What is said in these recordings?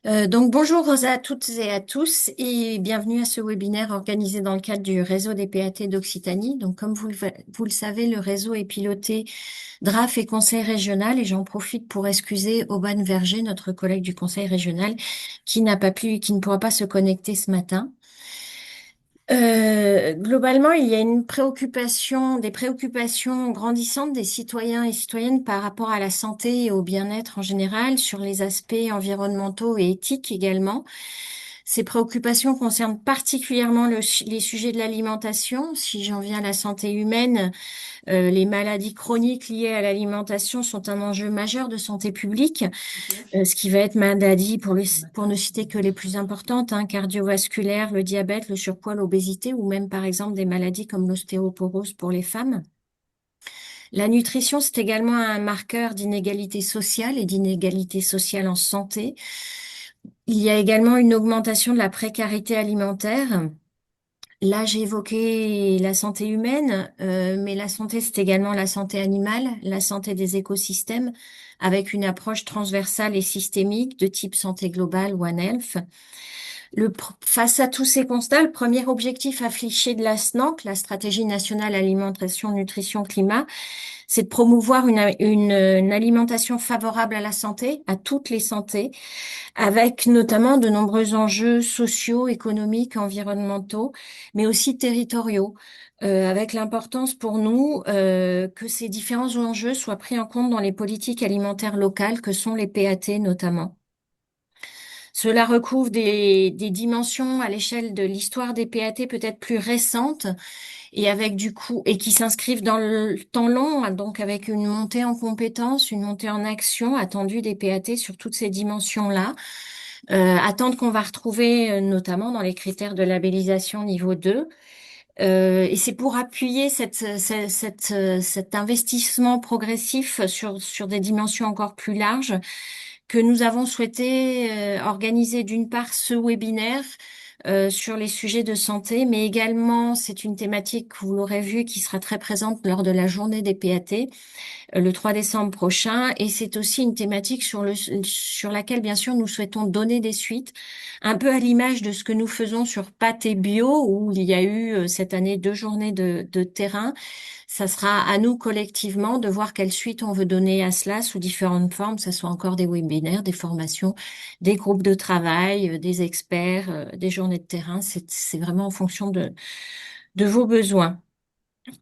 Donc bonjour à toutes et à tous et bienvenue à ce webinaire organisé dans le cadre du réseau des PAT d'Occitanie. Donc comme vous le savez, le réseau est piloté DRAF et Conseil régional et j'en profite pour excuser Aubane Verger, notre collègue du Conseil régional, qui ne pourra pas se connecter ce matin. Globalement, il y a des préoccupations grandissantes des citoyens et citoyennes par rapport à la santé et au bien-être en général, sur les aspects environnementaux et éthiques également. Ces préoccupations concernent particulièrement les sujets de l'alimentation. Si j'en viens à la santé humaine, les maladies chroniques liées à l'alimentation sont un enjeu majeur de santé publique. Ce qui va être maladie pour ne citer que les plus importantes, hein, cardiovasculaires, le diabète, le surpoids, l'obésité, ou même par exemple des maladies comme l'ostéoporose pour les femmes. La nutrition, c'est également un marqueur d'inégalité sociale et d'inégalité sociale en santé. Il y a également une augmentation de la précarité alimentaire. Là, j'ai évoqué la santé humaine, mais la santé, c'est également la santé animale, la santé des écosystèmes, avec une approche transversale et systémique de type santé globale, One Health. Face à tous ces constats, le premier objectif affiché de la SNAC, la Stratégie nationale alimentation, nutrition, climat, c'est de promouvoir une alimentation favorable à la santé, à toutes les santé, avec notamment de nombreux enjeux sociaux, économiques, environnementaux, mais aussi territoriaux, avec l'importance pour nous que ces différents enjeux soient pris en compte dans les politiques alimentaires locales que sont les PAT notamment. Cela recouvre des dimensions à l'échelle de l'histoire des PAT peut-être plus récentes et avec du coup et qui s'inscrivent dans le temps long, hein, donc avec une montée en compétences, une montée en action attendue des PAT sur toutes ces dimensions-là. Attentes qu'on va retrouver notamment dans les critères de labellisation niveau 2. Et c'est pour appuyer cet investissement progressif sur des dimensions encore plus larges que nous avons souhaité organiser d'une part ce webinaire sur les sujets de santé, mais également c'est une thématique, vous l'aurez vu, qui sera très présente lors de la journée des PAT le 3 décembre prochain. Et c'est aussi une thématique sur laquelle, bien sûr, nous souhaitons donner des suites, un peu à l'image de ce que nous faisons sur Pâté Bio, où il y a eu cette année 2 journées de terrain. Ça sera à nous collectivement de voir quelle suite on veut donner à cela sous différentes formes, que ce soit encore des webinaires, des formations, des groupes de travail, des experts, des journées de terrain. C'est vraiment en fonction de vos besoins.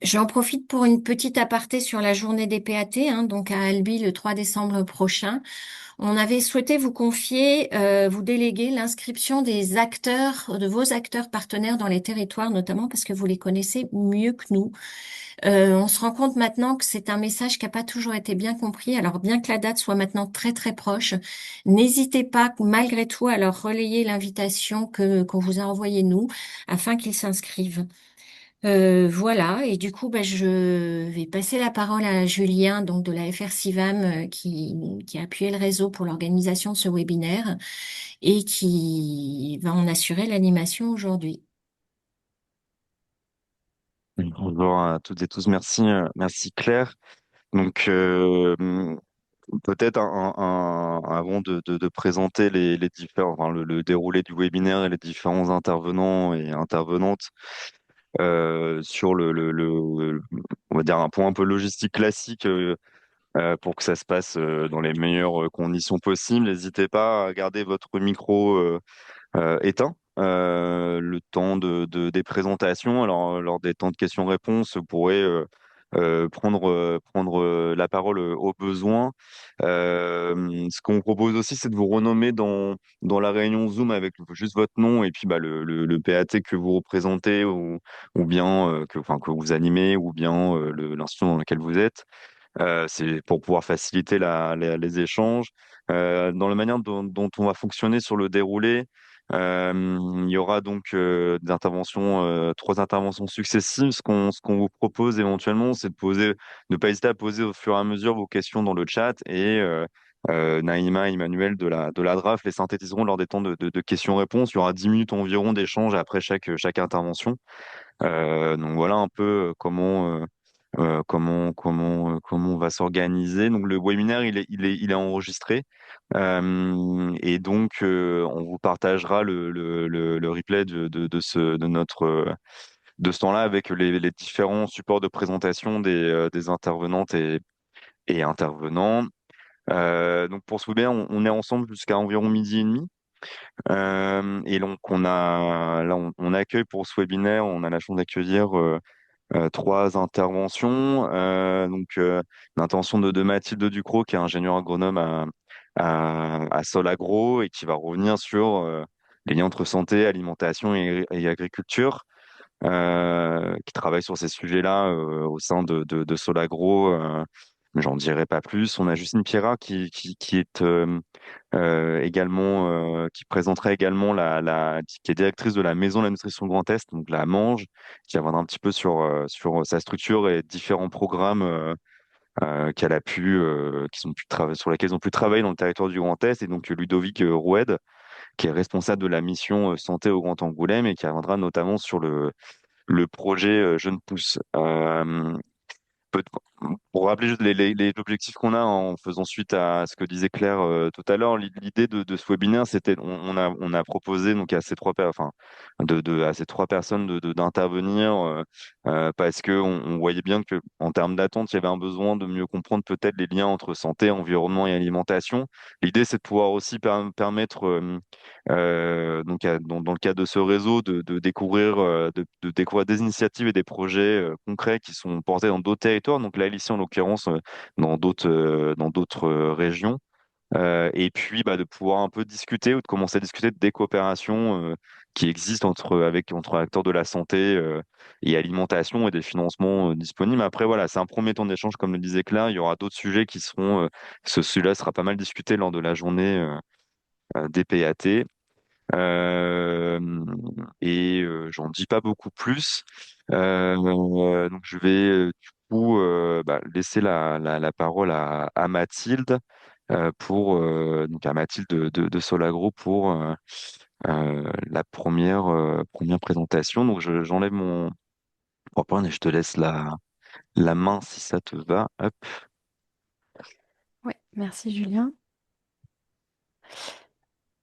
J'en profite pour une petite aparté sur la journée des PAT, hein, donc à Albi le 3 décembre prochain. On avait souhaité vous confier, vous déléguer l'inscription des acteurs, de vos acteurs partenaires dans les territoires, notamment parce que vous les connaissez mieux que nous. On se rend compte maintenant que c'est un message qui n'a pas toujours été bien compris. Alors bien que la date soit maintenant très très proche, n'hésitez pas malgré tout à leur relayer l'invitation qu'on vous a envoyée nous, afin qu'ils s'inscrivent. Voilà, et du coup, je vais passer la parole à Julien, donc de la FR-CIVAM, qui a appuyé le réseau pour l'organisation de ce webinaire et qui va en assurer l'animation aujourd'hui. Bonjour à toutes et tous, merci, merci Claire. Donc peut-être avant de présenter les différents, enfin, le déroulé du webinaire et les différents intervenants et intervenantes sur on va dire un point un peu logistique classique pour que ça se passe dans les meilleures conditions possibles. N'hésitez pas à garder votre micro éteint. Le temps des présentations. Alors, lors des temps de questions-réponses, vous pourrez prendre la parole au besoin. Ce qu'on vous propose aussi, c'est de vous renommer dans la réunion Zoom avec juste votre nom et puis bah, le PAT que vous représentez ou bien que vous animez ou bien l'institution dans laquelle vous êtes. C'est pour pouvoir faciliter les échanges. Dans la manière dont on va fonctionner sur le déroulé, il y aura donc des interventions, 3 interventions successives. Ce qu'on vous propose éventuellement, c'est de ne pas hésiter à poser au fur et à mesure vos questions dans le chat et Naïma et Emmanuel de la DRAF les synthétiseront lors des temps de questions-réponses. Il y aura 10 minutes environ d'échange après chaque intervention. Donc voilà un peu comment on va s'organiser. Donc le webinaire, il est enregistré. Et donc, on vous partagera le replay de ce temps-là avec les différents supports de présentation des intervenantes et intervenants. Donc pour ce webinaire, on est ensemble jusqu'à environ midi et demi. Et donc on accueille pour ce webinaire, on a la chance d'accueillir trois interventions. L'intervention de Mathilde Ducrot, qui est ingénieure agronome à Solagro et qui va revenir sur les liens entre santé, alimentation et agriculture, qui travaille sur ces sujets-là au sein de Solagro. Mais j'en dirai pas plus. On a Justine Pierrat qui est également qui présenterait également qui est directrice de la Maison de la Nutrition Grand Est, donc la Mange, qui reviendra un petit peu sur sa structure et différents programmes qu'elle a qui sont pu sur lesquels ils ont pu travailler dans le territoire du Grand Est, et donc Ludovic Roued, qui est responsable de la mission santé au Grand Angoulême et qui reviendra notamment sur le projet Jeune Pousse. Peut- Pour rappeler juste les objectifs qu'on a en faisant suite à ce que disait Claire tout à l'heure, l'idée de ce webinaire, c'était, on a proposé donc à ces enfin, à ces trois personnes d'intervenir parce que on voyait bien que en termes d'attente, il y avait un besoin de mieux comprendre peut-être les liens entre santé, environnement et alimentation. L'idée, c'est de pouvoir aussi permettre donc dans le cadre de ce réseau de découvrir des initiatives et des projets concrets qui sont portés dans d'autres territoires. Donc là, ici en l'occurrence, dans d'autres régions. Et puis bah, de pouvoir un peu discuter ou de commencer à discuter des coopérations qui existent entre acteurs de la santé et alimentation et des financements disponibles. Après, voilà, c'est un premier temps d'échange, comme le disait Claire. Il y aura d'autres sujets qui seront. Celui-là sera pas mal discuté lors de la journée des PAT. Euh, j'en dis pas beaucoup plus. Donc je vais du coup laisser la parole à Mathilde donc à Mathilde de Solagro pour la première présentation. Donc j'enlève mon PowerPoint et je te laisse la main si ça te va. Hop. Oui, merci Julien.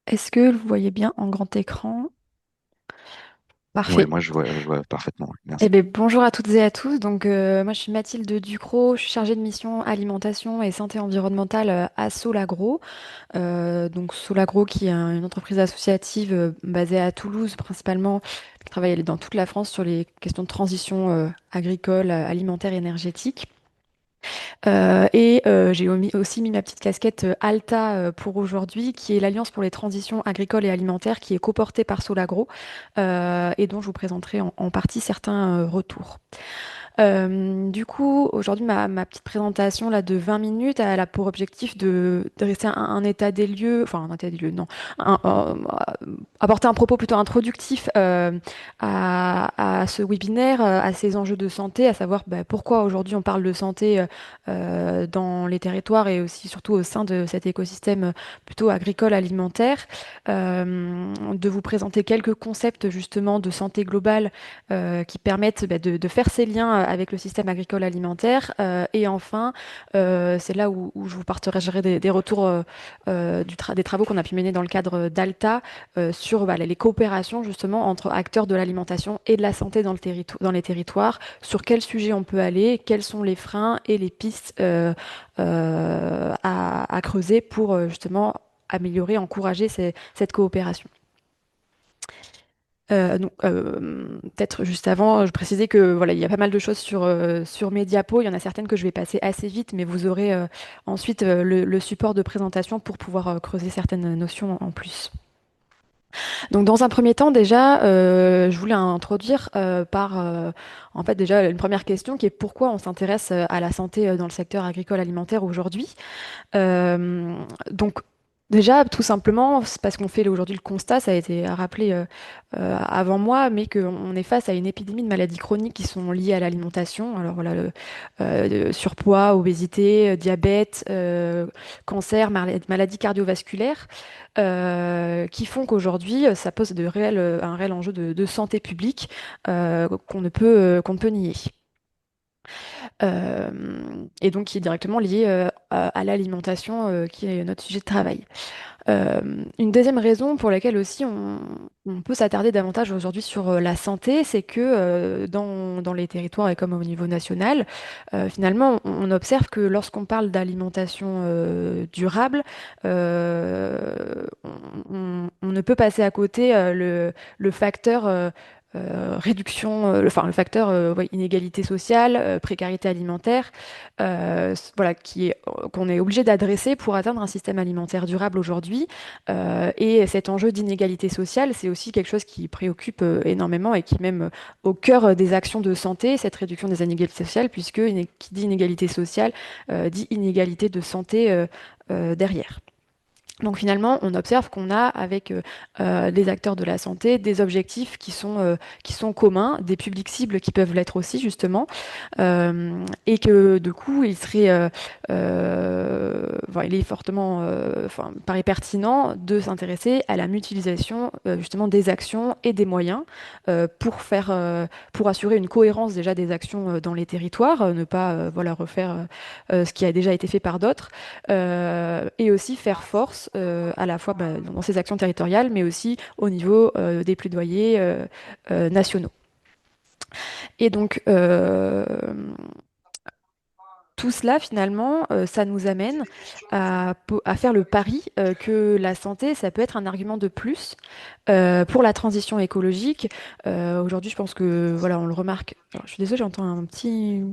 Est-ce que vous voyez bien en grand écran? Oui, Parfait. moi je vois parfaitement. Oui, merci. Eh bien, bonjour à toutes et à tous. Moi, je suis Mathilde Ducrot, je suis chargée de mission alimentation et santé environnementale à Solagro. Solagro, qui est une entreprise associative basée à Toulouse principalement, qui travaille dans toute la France sur les questions de transition agricole, alimentaire et énergétique. J'ai aussi mis ma petite casquette ALTA pour aujourd'hui, qui est l'Alliance pour les transitions agricoles et alimentaires, qui est coportée par Solagro et dont je vous présenterai en partie certains retours. Aujourd'hui, ma petite présentation là, de 20 minutes, elle a pour objectif de dresser un état des lieux, enfin un état des lieux, non, apporter un propos plutôt introductif à ce webinaire, à ces enjeux de santé, à savoir pourquoi aujourd'hui on parle de santé dans les territoires et aussi surtout au sein de cet écosystème plutôt agricole alimentaire, de vous présenter quelques concepts justement de santé globale qui permettent de faire ces liens avec le système agricole alimentaire. Et enfin, c'est là où je vous partagerai des retours des travaux qu'on a pu mener dans le cadre d'ALTA sur les coopérations justement entre acteurs de l'alimentation et de la santé dans les territoires, sur quel sujet on peut aller, quels sont les freins et les pistes à creuser pour justement améliorer, encourager cette coopération. Peut-être juste avant, je précisais que voilà, il y a pas mal de choses sur mes diapos. Il y en a certaines que je vais passer assez vite, mais vous aurez ensuite le support de présentation pour pouvoir creuser certaines notions en plus. Donc, dans un premier temps, déjà, je voulais introduire en fait, déjà, une première question qui est pourquoi on s'intéresse à la santé dans le secteur agricole alimentaire aujourd'hui. Euh, donc, Déjà, tout simplement, c'est parce qu'on fait aujourd'hui le constat, ça a été rappelé avant moi, mais qu'on est face à une épidémie de maladies chroniques qui sont liées à l'alimentation. Alors voilà, le surpoids, obésité, diabète, cancer, maladies cardiovasculaires, qui font qu'aujourd'hui, ça pose un réel enjeu de santé publique qu'on ne peut nier. euh, et donc qui est directement lié à l'alimentation, qui est notre sujet de travail. Euh, une deuxième raison pour laquelle aussi on peut s'attarder davantage aujourd'hui sur la santé, c'est que dans les territoires et comme au niveau national, finalement, on observe que lorsqu'on parle d'alimentation durable, on ne peut passer à côté le facteur réduction, enfin le facteur ouais, inégalité sociale, précarité alimentaire, voilà, qu'on est obligé d'adresser pour atteindre un système alimentaire durable aujourd'hui. Et cet enjeu d'inégalité sociale, c'est aussi quelque chose qui préoccupe énormément et qui est même au cœur des actions de santé, cette réduction des inégalités sociales, puisque qui dit inégalité sociale dit inégalité de santé derrière. Donc finalement, on observe qu'on a avec les acteurs de la santé des objectifs qui sont communs, des publics cibles qui peuvent l'être aussi justement, et que du coup, enfin, il est fortement, enfin, paraît pertinent de s'intéresser à la mutualisation justement des actions et des moyens pour assurer une cohérence déjà des actions dans les territoires, ne pas voilà refaire ce qui a déjà été fait par d'autres et aussi faire force à la fois bah, dans ces actions territoriales, mais aussi au niveau des plaidoyers nationaux. Et donc, tout cela, finalement, ça nous amène à faire le pari que la santé, ça peut être un argument de plus pour la transition écologique. Aujourd'hui, je pense que, voilà, on le remarque. Alors, je suis désolée, j'entends un petit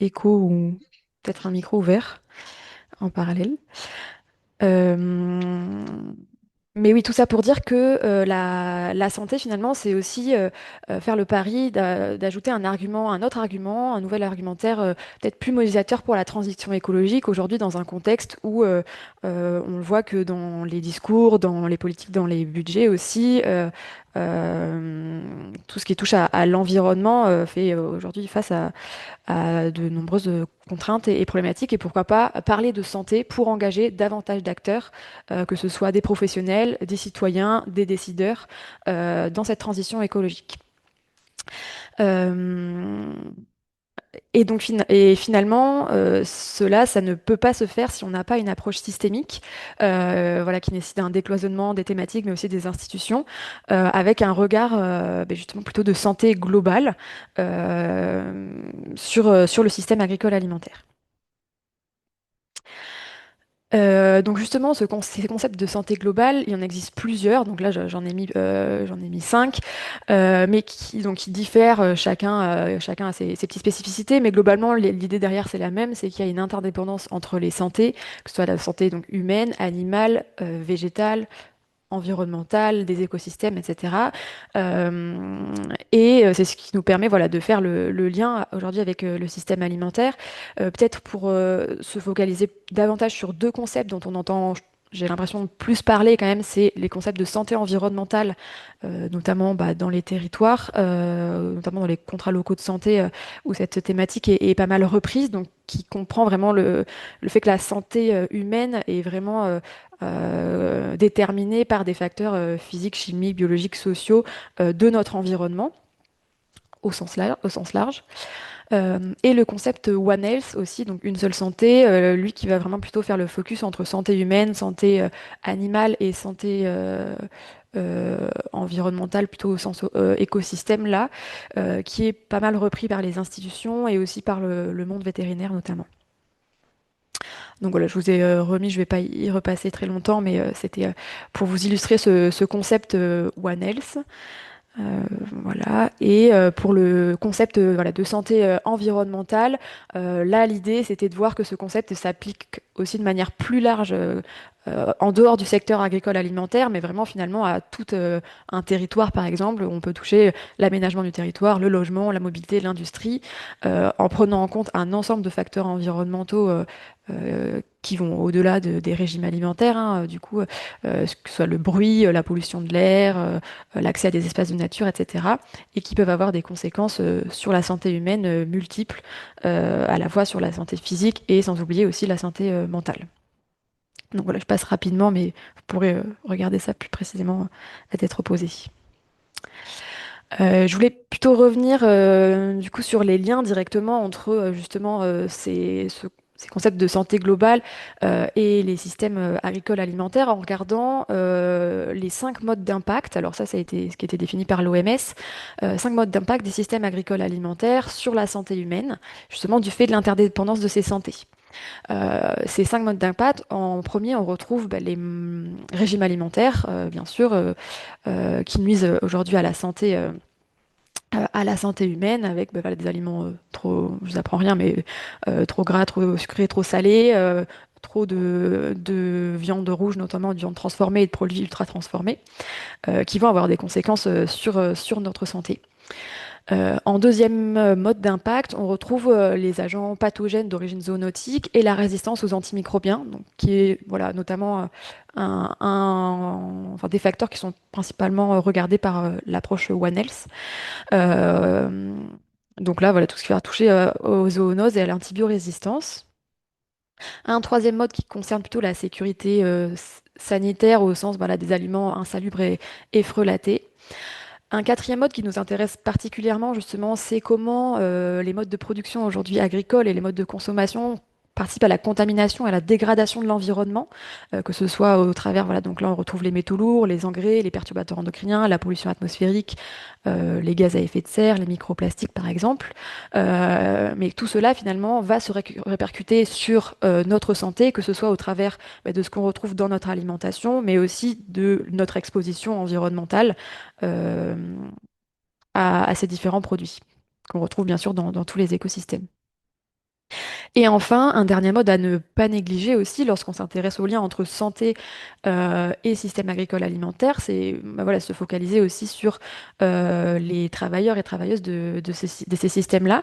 écho ou peut-être un micro ouvert en parallèle. Euh, Mais oui, tout ça pour dire que la santé, finalement, c'est aussi faire le pari d'ajouter un argument, un autre argument, un nouvel argumentaire peut-être plus mobilisateur pour la transition écologique aujourd'hui dans un contexte où on le voit que dans les discours, dans les politiques, dans les budgets aussi, tout ce qui touche à l'environnement fait aujourd'hui face à de nombreuses contraintes et problématiques. Et pourquoi pas parler de santé pour engager davantage d'acteurs, que ce soit des professionnels, des citoyens, des décideurs, dans cette transition écologique. Euh, et donc finalement, cela, ça ne peut pas se faire si on n'a pas une approche systémique, voilà, qui nécessite un décloisonnement des thématiques, mais aussi des institutions, avec un regard ben justement plutôt de santé globale sur le système agricole alimentaire. Donc justement, ces concepts de santé globale, il y en existe plusieurs. Donc là, j'en ai mis cinq, mais qui diffèrent. Chacun a ses petites spécificités, mais globalement, l'idée derrière c'est la même, c'est qu'il y a une interdépendance entre les santé, que ce soit la santé donc humaine, animale, végétale, environnementale, des écosystèmes, etc. C'est ce qui nous permet voilà, de faire le lien aujourd'hui avec le système alimentaire. Peut-être pour se focaliser davantage sur deux concepts dont on entend, j'ai l'impression, plus parler quand même, c'est les concepts de santé environnementale, notamment bah, dans les territoires, notamment dans les contrats locaux de santé, où cette thématique est pas mal reprise, donc qui comprend vraiment le fait que la santé humaine est vraiment déterminée par des facteurs physiques, chimiques, biologiques, sociaux de notre environnement au sens large. Et le concept One Health aussi, donc une seule santé, lui qui va vraiment plutôt faire le focus entre santé humaine, santé animale et santé environnementale, plutôt au sens écosystème là, qui est pas mal repris par les institutions et aussi par le monde vétérinaire notamment. Donc voilà, je vous ai remis, je vais pas y repasser très longtemps, mais c'était pour vous illustrer ce concept One Health. Voilà. Et pour le concept voilà, de santé environnementale, là, l'idée, c'était de voir que ce concept s'applique aussi de manière plus large en dehors du secteur agricole alimentaire, mais vraiment finalement à tout un territoire, par exemple. On peut toucher l'aménagement du territoire, le logement, la mobilité, l'industrie, en prenant en compte un ensemble de facteurs environnementaux qui vont au-delà des régimes alimentaires, hein, du coup, que ce soit le bruit, la pollution de l'air, l'accès à des espaces de nature, etc., et qui peuvent avoir des conséquences sur la santé humaine multiples, à la fois sur la santé physique et sans oublier aussi la santé mentale. Donc voilà, je passe rapidement, mais vous pourrez regarder ça plus précisément à tête reposée. Je voulais plutôt revenir du coup sur les liens directement entre justement ces concepts de santé globale et les systèmes agricoles alimentaires en regardant les 5 modes d'impact. Alors ça a été ce qui a été défini par l'OMS, 5 modes d'impact des systèmes agricoles alimentaires sur la santé humaine, justement du fait de l'interdépendance de ces santé. Ces 5 modes d'impact, en premier, on retrouve les régimes alimentaires, bien sûr, qui nuisent aujourd'hui à la santé humaine avec voilà, des aliments trop, je vous apprends rien, mais trop gras, trop sucrés, trop salés, trop de viande rouge, notamment de viande transformée et de produits ultra transformés, qui vont avoir des conséquences sur notre santé. En deuxième mode d'impact, on retrouve les agents pathogènes d'origine zoonotique et la résistance aux antimicrobiens, donc, qui est voilà, notamment enfin, des facteurs qui sont principalement regardés par l'approche One Health. Euh, donc là, voilà tout ce qui va toucher aux zoonoses et à l'antibiorésistance. Un troisième mode qui concerne plutôt la sécurité sanitaire au sens voilà, des aliments insalubres et frelatés. Un quatrième mode qui nous intéresse particulièrement, justement, c'est comment les modes de production aujourd'hui agricoles et les modes de consommation participent à la contamination et à la dégradation de l'environnement, que ce soit au travers, voilà, donc là on retrouve les métaux lourds, les engrais, les perturbateurs endocriniens, la pollution atmosphérique, les gaz à effet de serre, les microplastiques par exemple. Mais tout cela finalement va se répercuter sur notre santé, que ce soit au travers de ce qu'on retrouve dans notre alimentation, mais aussi de notre exposition environnementale euh, à ces différents produits qu'on retrouve bien sûr dans tous les écosystèmes. Et enfin, un dernier mode à ne pas négliger aussi lorsqu'on s'intéresse au lien entre santé et système agricole alimentaire, c'est voilà, se focaliser aussi sur les travailleurs et travailleuses de ces systèmes-là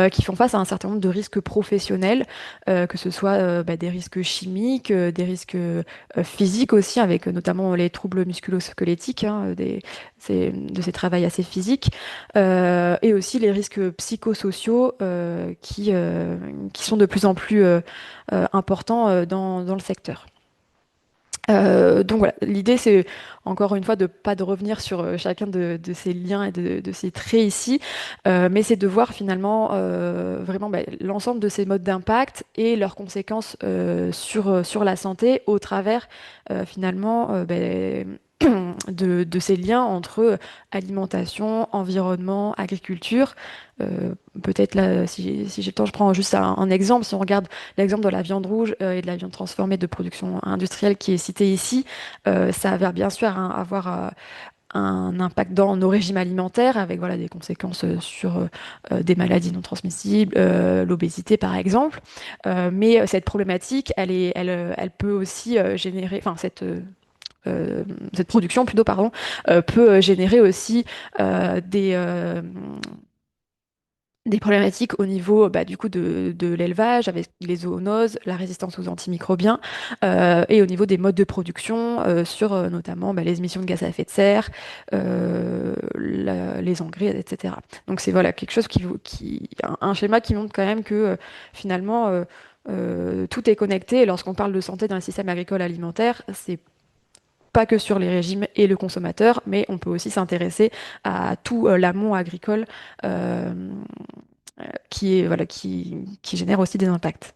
qui font face à un certain nombre de risques professionnels, que ce soit des risques chimiques, des risques physiques aussi, avec notamment les troubles musculo-squelettiques, hein, de ces travails assez physiques, et aussi les risques psychosociaux qui sont de plus en plus importants dans le secteur. Donc voilà, l'idée c'est encore une fois de pas de revenir sur chacun de ces liens et de ces traits ici, mais c'est de voir finalement vraiment l'ensemble de ces modes d'impact et leurs conséquences sur la santé au travers finalement de ces liens entre alimentation, environnement, agriculture. Euh, Peut-être là, si j'ai le temps, je prends juste un exemple. Si on regarde l'exemple de la viande rouge et de la viande transformée de production industrielle qui est cité ici, ça va bien sûr avoir un impact dans nos régimes alimentaires avec voilà, des conséquences sur des maladies non transmissibles, l'obésité par exemple. Mais cette problématique, elle peut aussi générer, enfin cette production plutôt, pardon, peut générer aussi des problématiques au niveau du coup de l'élevage avec les zoonoses, la résistance aux antimicrobiens et au niveau des modes de production sur notamment les émissions de gaz à effet de serre, les engrais, etc. Donc c'est voilà quelque chose un schéma qui montre quand même que finalement tout est connecté et lorsqu'on parle de santé dans le système agricole alimentaire, c'est pas que sur les régimes et le consommateur, mais on peut aussi s'intéresser à tout l'amont agricole euh, voilà, qui génère aussi des impacts.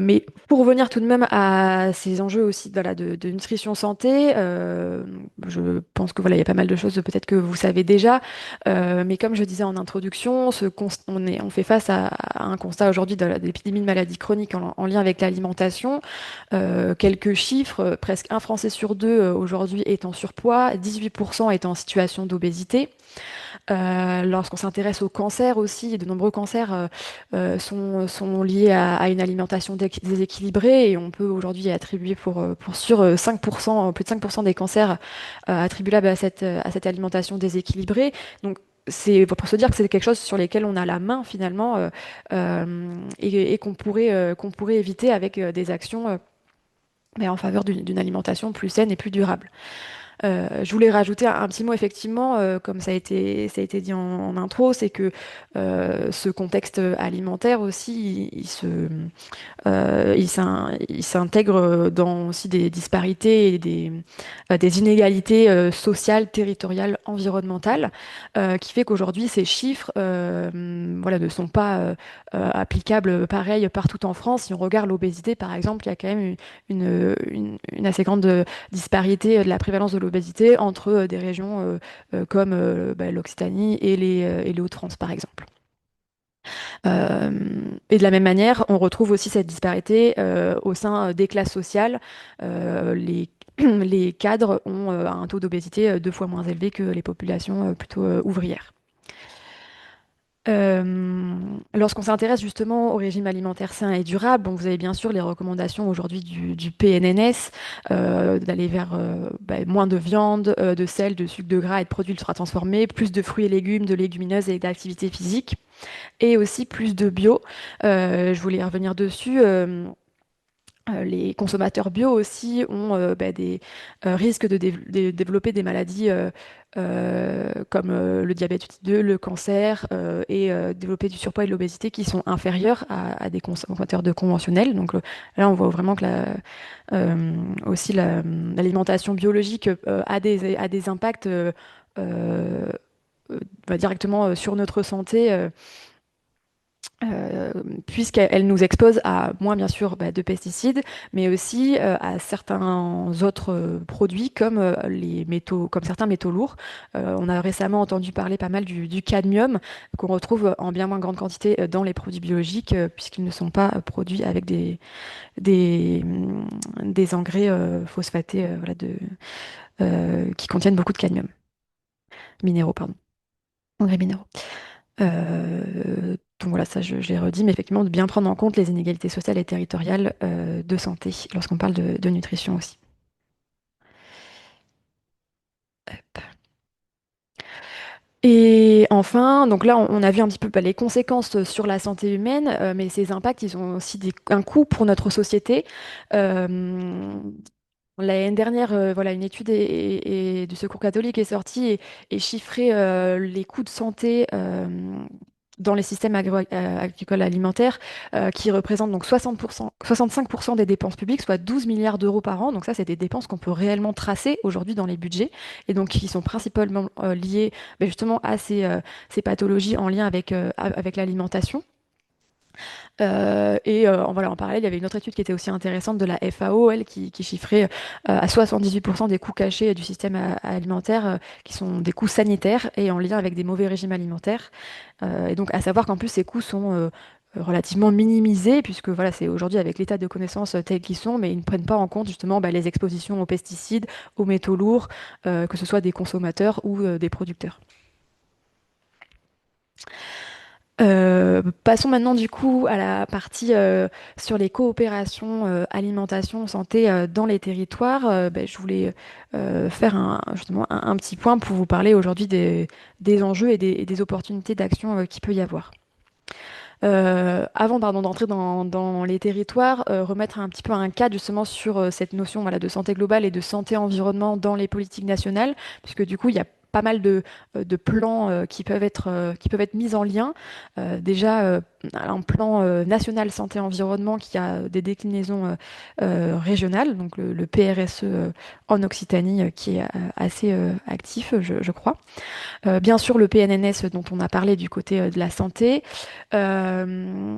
Mais pour revenir tout de même à ces enjeux aussi de nutrition santé, je pense que voilà, il y a pas mal de choses peut-être que vous savez déjà, mais comme je disais en introduction, on fait face à un constat aujourd'hui de l'épidémie de maladies chroniques en lien avec l'alimentation. Quelques chiffres, presque un Français sur deux aujourd'hui est en surpoids, 18% est en situation d'obésité. Lorsqu'on s'intéresse au cancer aussi, de nombreux cancers sont liés à une alimentation déséquilibrée et on peut aujourd'hui attribuer pour sûr 5%, plus de 5% des cancers attribuables à cette alimentation déséquilibrée. Donc c'est pour se dire que c'est quelque chose sur lesquels on a la main finalement et qu'on pourrait éviter avec des actions mais en faveur d'une alimentation plus saine et plus durable. Je voulais rajouter un petit mot, effectivement, comme ça a été dit en intro, c'est que ce contexte alimentaire aussi, il s'intègre dans aussi des disparités et des inégalités sociales, territoriales, environnementales, qui fait qu'aujourd'hui, ces chiffres voilà, ne sont pas applicables pareil partout en France. Si on regarde l'obésité, par exemple, il y a quand même une assez grande disparité de la prévalence de l'obésité entre des régions comme l'Occitanie et les Hauts-de-France, par exemple. Euh, et de la même manière, on retrouve aussi cette disparité au sein des classes sociales. Les cadres ont un taux d'obésité 2 fois moins élevé que les populations plutôt ouvrières. Lorsqu'on s'intéresse justement au régime alimentaire sain et durable, bon, vous avez bien sûr les recommandations aujourd'hui du PNNS, d'aller vers moins de viande, de sel, de sucre, de gras et de produits ultra transformés, plus de fruits et légumes, de légumineuses et d'activités physiques, et aussi plus de bio. Je voulais revenir dessus. Les consommateurs bio aussi ont des risques de développer des maladies comme le diabète type 2, le cancer et développer du surpoids et de l'obésité qui sont inférieurs à des consommateurs de conventionnels. Donc là, on voit vraiment que aussi l'alimentation biologique a des impacts euh, directement sur notre santé. Euh, Puisqu'elle nous expose à moins bien sûr de pesticides, mais aussi à certains autres produits comme les métaux, comme certains métaux lourds. On a récemment entendu parler pas mal du cadmium qu'on retrouve en bien moins grande quantité dans les produits biologiques, puisqu'ils ne sont pas produits avec des engrais phosphatés qui contiennent beaucoup de cadmium. Minéraux, pardon. Engrais minéraux. Donc voilà, ça je l'ai redit, mais effectivement de bien prendre en compte les inégalités sociales et territoriales de santé lorsqu'on parle de nutrition aussi. Et enfin, donc là on a vu un petit peu les conséquences sur la santé humaine, mais ces impacts, ils ont aussi un coût pour notre société. Euh, L'année dernière, voilà, une étude du Secours catholique est sortie et chiffrait les coûts de santé dans les systèmes agricoles alimentaires qui représentent donc 60%, 65% des dépenses publiques, soit 12 milliards d'euros par an. Donc ça, c'est des dépenses qu'on peut réellement tracer aujourd'hui dans les budgets et donc qui sont principalement liées justement à ces pathologies en lien avec l'alimentation. Voilà, en parallèle, il y avait une autre étude qui était aussi intéressante de la FAO, elle, qui chiffrait à 78% des coûts cachés du système alimentaire, qui sont des coûts sanitaires et en lien avec des mauvais régimes alimentaires. Et donc, à savoir qu'en plus, ces coûts sont relativement minimisés, puisque voilà, c'est aujourd'hui avec l'état de connaissances tels qu'ils sont, mais ils ne prennent pas en compte justement les expositions aux pesticides, aux métaux lourds, que ce soit des consommateurs ou des producteurs. Passons maintenant du coup à la partie sur les coopérations alimentation santé dans les territoires. Je voulais faire justement un petit point pour vous parler aujourd'hui des enjeux et des opportunités d'action qu'il peut y avoir. Avant pardon, d'entrer dans les territoires, remettre un petit peu un cadre justement sur cette notion voilà, de santé globale et de santé environnement dans les politiques nationales, puisque du coup il y a pas mal de plans qui peuvent être mis en lien. Déjà, un plan national santé-environnement qui a des déclinaisons régionales, donc le PRSE en Occitanie qui est assez actif, je crois. Bien sûr, le PNNS dont on a parlé du côté de la santé. Euh,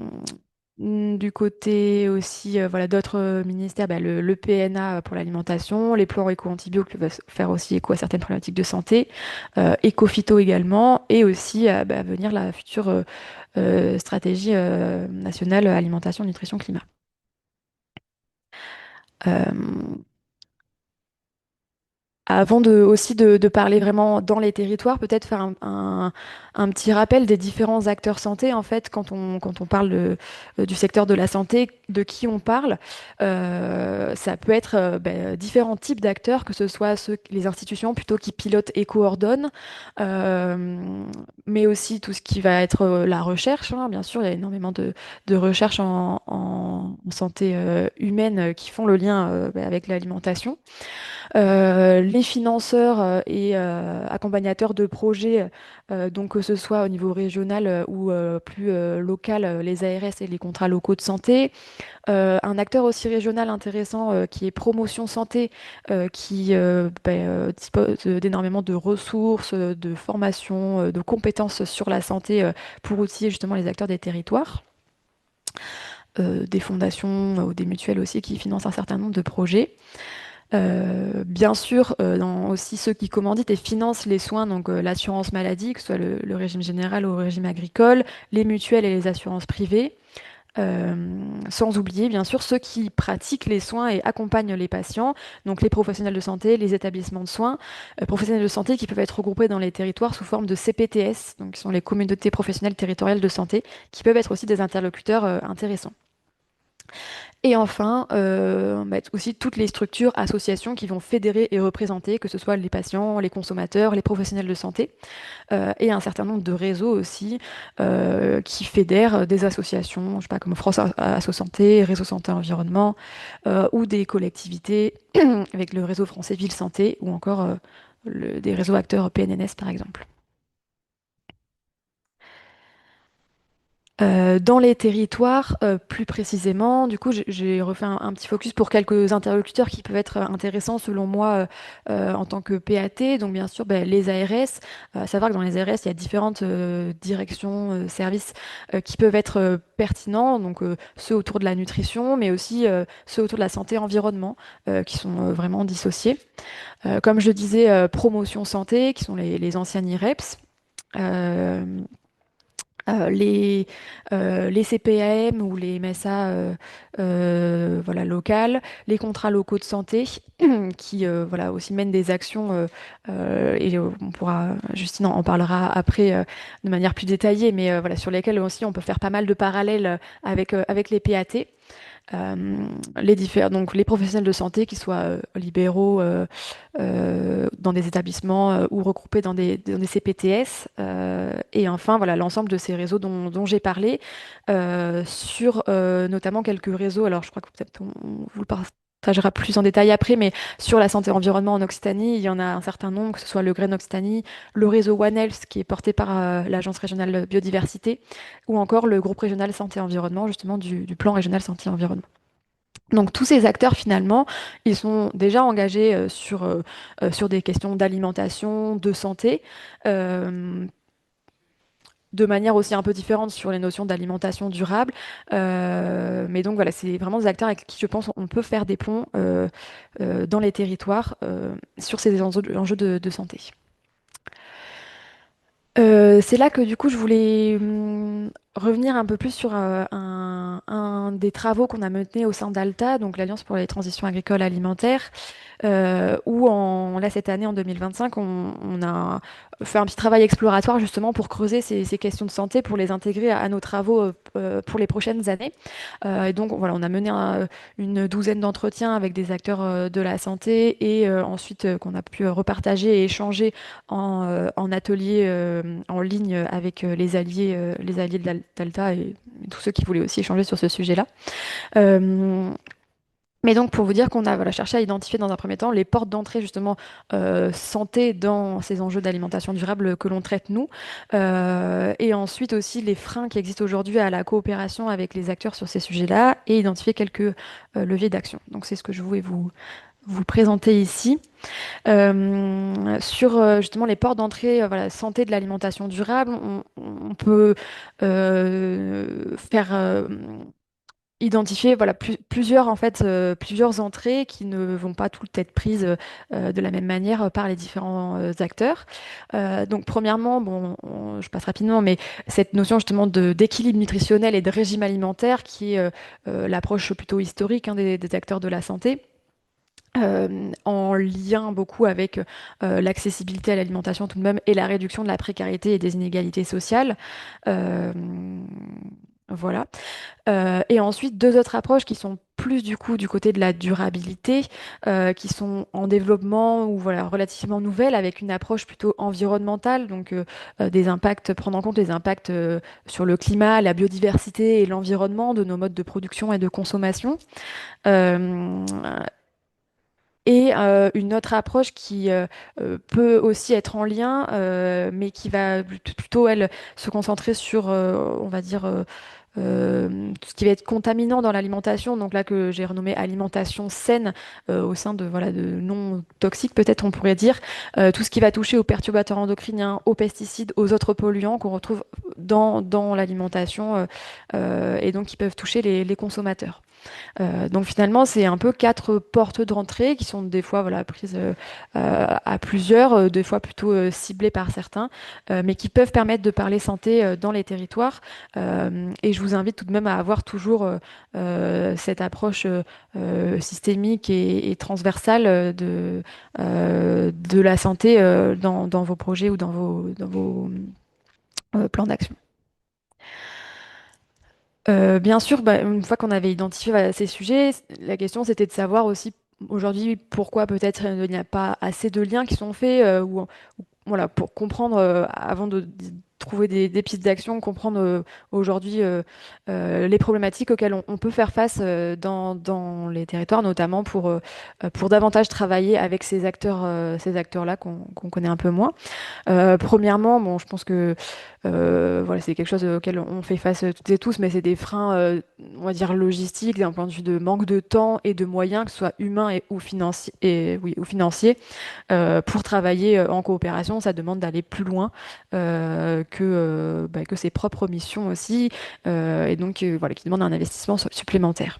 du côté aussi voilà, d'autres ministères, le PNA pour l'alimentation, les plans éco-antibio qui peuvent faire aussi écho à certaines problématiques de santé, éco-phyto également, et aussi à venir la future stratégie nationale alimentation, nutrition, climat. Euh, Avant de parler vraiment dans les territoires, peut-être faire un petit rappel des différents acteurs santé, en fait, quand on parle du secteur de la santé, de qui on parle. Ça peut être différents types d'acteurs, que ce soit les institutions plutôt qui pilotent et coordonnent, mais aussi tout ce qui va être la recherche, hein. Bien sûr, il y a énormément de recherches en santé humaine qui font le lien avec l'alimentation. Les financeurs et accompagnateurs de projets, donc que ce soit au niveau régional ou plus local, les ARS et les contrats locaux de santé. Un acteur aussi régional intéressant qui est Promotion Santé, qui dispose d'énormément de ressources, de formations, de compétences sur la santé pour outiller justement les acteurs des territoires. Des fondations ou des mutuelles aussi qui financent un certain nombre de projets. Bien sûr, aussi ceux qui commanditent et financent les soins, donc l'assurance maladie, que ce soit le régime général ou le régime agricole, les mutuelles et les assurances privées. Euh, Sans oublier bien sûr ceux qui pratiquent les soins et accompagnent les patients, donc les professionnels de santé, les établissements de soins, professionnels de santé qui peuvent être regroupés dans les territoires sous forme de CPTS, donc qui sont les communautés professionnelles territoriales de santé, qui peuvent être aussi des interlocuteurs intéressants. Et enfin, aussi toutes les structures, associations qui vont fédérer et représenter, que ce soit les patients, les consommateurs, les professionnels de santé, et un certain nombre de réseaux aussi qui fédèrent des associations, je sais pas, comme France Asso Santé, Réseau Santé Environnement, ou des collectivités avec le réseau français Ville Santé, ou encore des réseaux acteurs PNNS par exemple. Dans les territoires, plus précisément, du coup, j'ai refait un petit focus pour quelques interlocuteurs qui peuvent être intéressants selon moi en tant que PAT. Donc, bien sûr, ben, les ARS. À savoir que dans les ARS, il y a différentes directions, services qui peuvent être pertinents. Donc, ceux autour de la nutrition, mais aussi ceux autour de la santé environnement, qui sont vraiment dissociés. Comme je le disais, promotion santé, qui sont les anciens IREPS. Euh, les CPAM ou les MSA voilà, locales, les contrats locaux de santé qui voilà, aussi mènent des actions et on pourra, Justine en parlera après de manière plus détaillée, mais voilà, sur lesquelles aussi on peut faire pas mal de parallèles avec les PAT. Donc les professionnels de santé, qui soient libéraux dans des établissements ou regroupés dans des CPTS. Et enfin, voilà, l'ensemble de ces réseaux dont j'ai parlé, sur notamment quelques réseaux. Alors, je crois que peut-être on vous le partagera plus en détail après, mais sur la santé environnement en Occitanie, il y en a un certain nombre, que ce soit le Grain Occitanie, le réseau One Health, qui est porté par l'Agence régionale biodiversité, ou encore le groupe régional santé environnement, justement du plan régional santé environnement. Donc tous ces acteurs finalement, ils sont déjà engagés sur des questions d'alimentation, de santé, euh, de manière aussi un peu différente sur les notions d'alimentation durable. Mais donc voilà, c'est vraiment des acteurs avec qui je pense on peut faire des ponts dans les territoires sur ces enjeux de santé. C'est là que du coup je voulais revenir un peu plus sur un des travaux qu'on a menés au sein d'ALTA, donc l'Alliance pour les transitions agricoles alimentaires, où là cette année en 2025 on a fait un petit travail exploratoire justement pour creuser ces questions de santé, pour les intégrer à nos travaux pour les prochaines années. Et donc voilà, on a mené une douzaine d'entretiens avec des acteurs de la santé et ensuite qu'on a pu repartager et échanger en atelier en ligne avec les alliés de d'Alta et tous ceux qui voulaient aussi échanger sur ce sujet-là. Euh, mais donc pour vous dire qu'on a voilà, cherché à identifier dans un premier temps les portes d'entrée justement santé dans ces enjeux d'alimentation durable que l'on traite nous, et ensuite aussi les freins qui existent aujourd'hui à la coopération avec les acteurs sur ces sujets-là et identifier quelques leviers d'action. Donc c'est ce que je voulais vous présenter ici. Sur justement les portes d'entrée, voilà, santé de l'alimentation durable, on peut faire identifier voilà, plusieurs, en fait, plusieurs entrées qui ne vont pas toutes être prises de la même manière par les différents acteurs. Donc premièrement, bon, je passe rapidement, mais cette notion justement d'équilibre nutritionnel et de régime alimentaire qui est l'approche plutôt historique hein, des acteurs de la santé en lien beaucoup avec l'accessibilité à l'alimentation tout de même et la réduction de la précarité et des inégalités sociales. Euh, voilà. Et ensuite, deux autres approches qui sont plus du coup du côté de la durabilité, qui sont en développement ou voilà, relativement nouvelles, avec une approche plutôt environnementale, donc des impacts, prendre en compte les impacts sur le climat, la biodiversité et l'environnement de nos modes de production et de consommation. Euh, Et une autre approche qui peut aussi être en lien, mais qui va plutôt, elle, se concentrer sur, on va dire, tout ce qui va être contaminant dans l'alimentation, donc là que j'ai renommé alimentation saine au sein de, voilà, de non toxiques, peut-être on pourrait dire, tout ce qui va toucher aux perturbateurs endocriniens, aux pesticides, aux autres polluants qu'on retrouve dans l'alimentation et donc qui peuvent toucher les consommateurs. Donc finalement, c'est un peu quatre portes de rentrée qui sont des fois voilà, prises à plusieurs, des fois plutôt ciblées par certains, mais qui peuvent permettre de parler santé dans les territoires. Et je vous invite tout de même à avoir toujours cette approche systémique et transversale de la santé dans vos projets ou dans vos plans d'action. Bien sûr, bah, une fois qu'on avait identifié voilà, ces sujets, la question c'était de savoir aussi aujourd'hui pourquoi peut-être il n'y a pas assez de liens qui sont faits voilà, pour comprendre avant de trouver des pistes d'action, comprendre aujourd'hui les problématiques auxquelles on peut faire face dans les territoires, notamment pour davantage travailler avec ces acteurs-là qu'on connaît un peu moins. Premièrement, bon, je pense que voilà, c'est quelque chose auquel on fait face toutes et tous, mais c'est des freins, on va dire, logistiques, d'un point de vue de manque de temps et de moyens, que ce soit humains ou financiers, oui, ou financiers. Pour travailler en coopération, ça demande d'aller plus loin que ses propres missions aussi, et donc voilà, qui demande un investissement supplémentaire.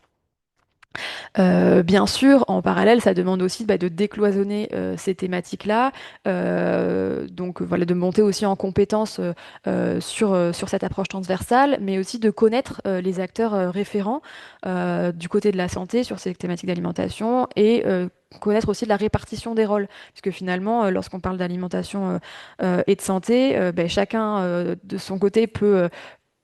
Bien sûr, en parallèle, ça demande aussi de décloisonner ces thématiques-là, donc voilà, de monter aussi en compétence sur cette approche transversale, mais aussi de connaître les acteurs référents du côté de la santé sur ces thématiques d'alimentation et connaître aussi la répartition des rôles, puisque finalement, lorsqu'on parle d'alimentation et de santé, chacun de son côté peut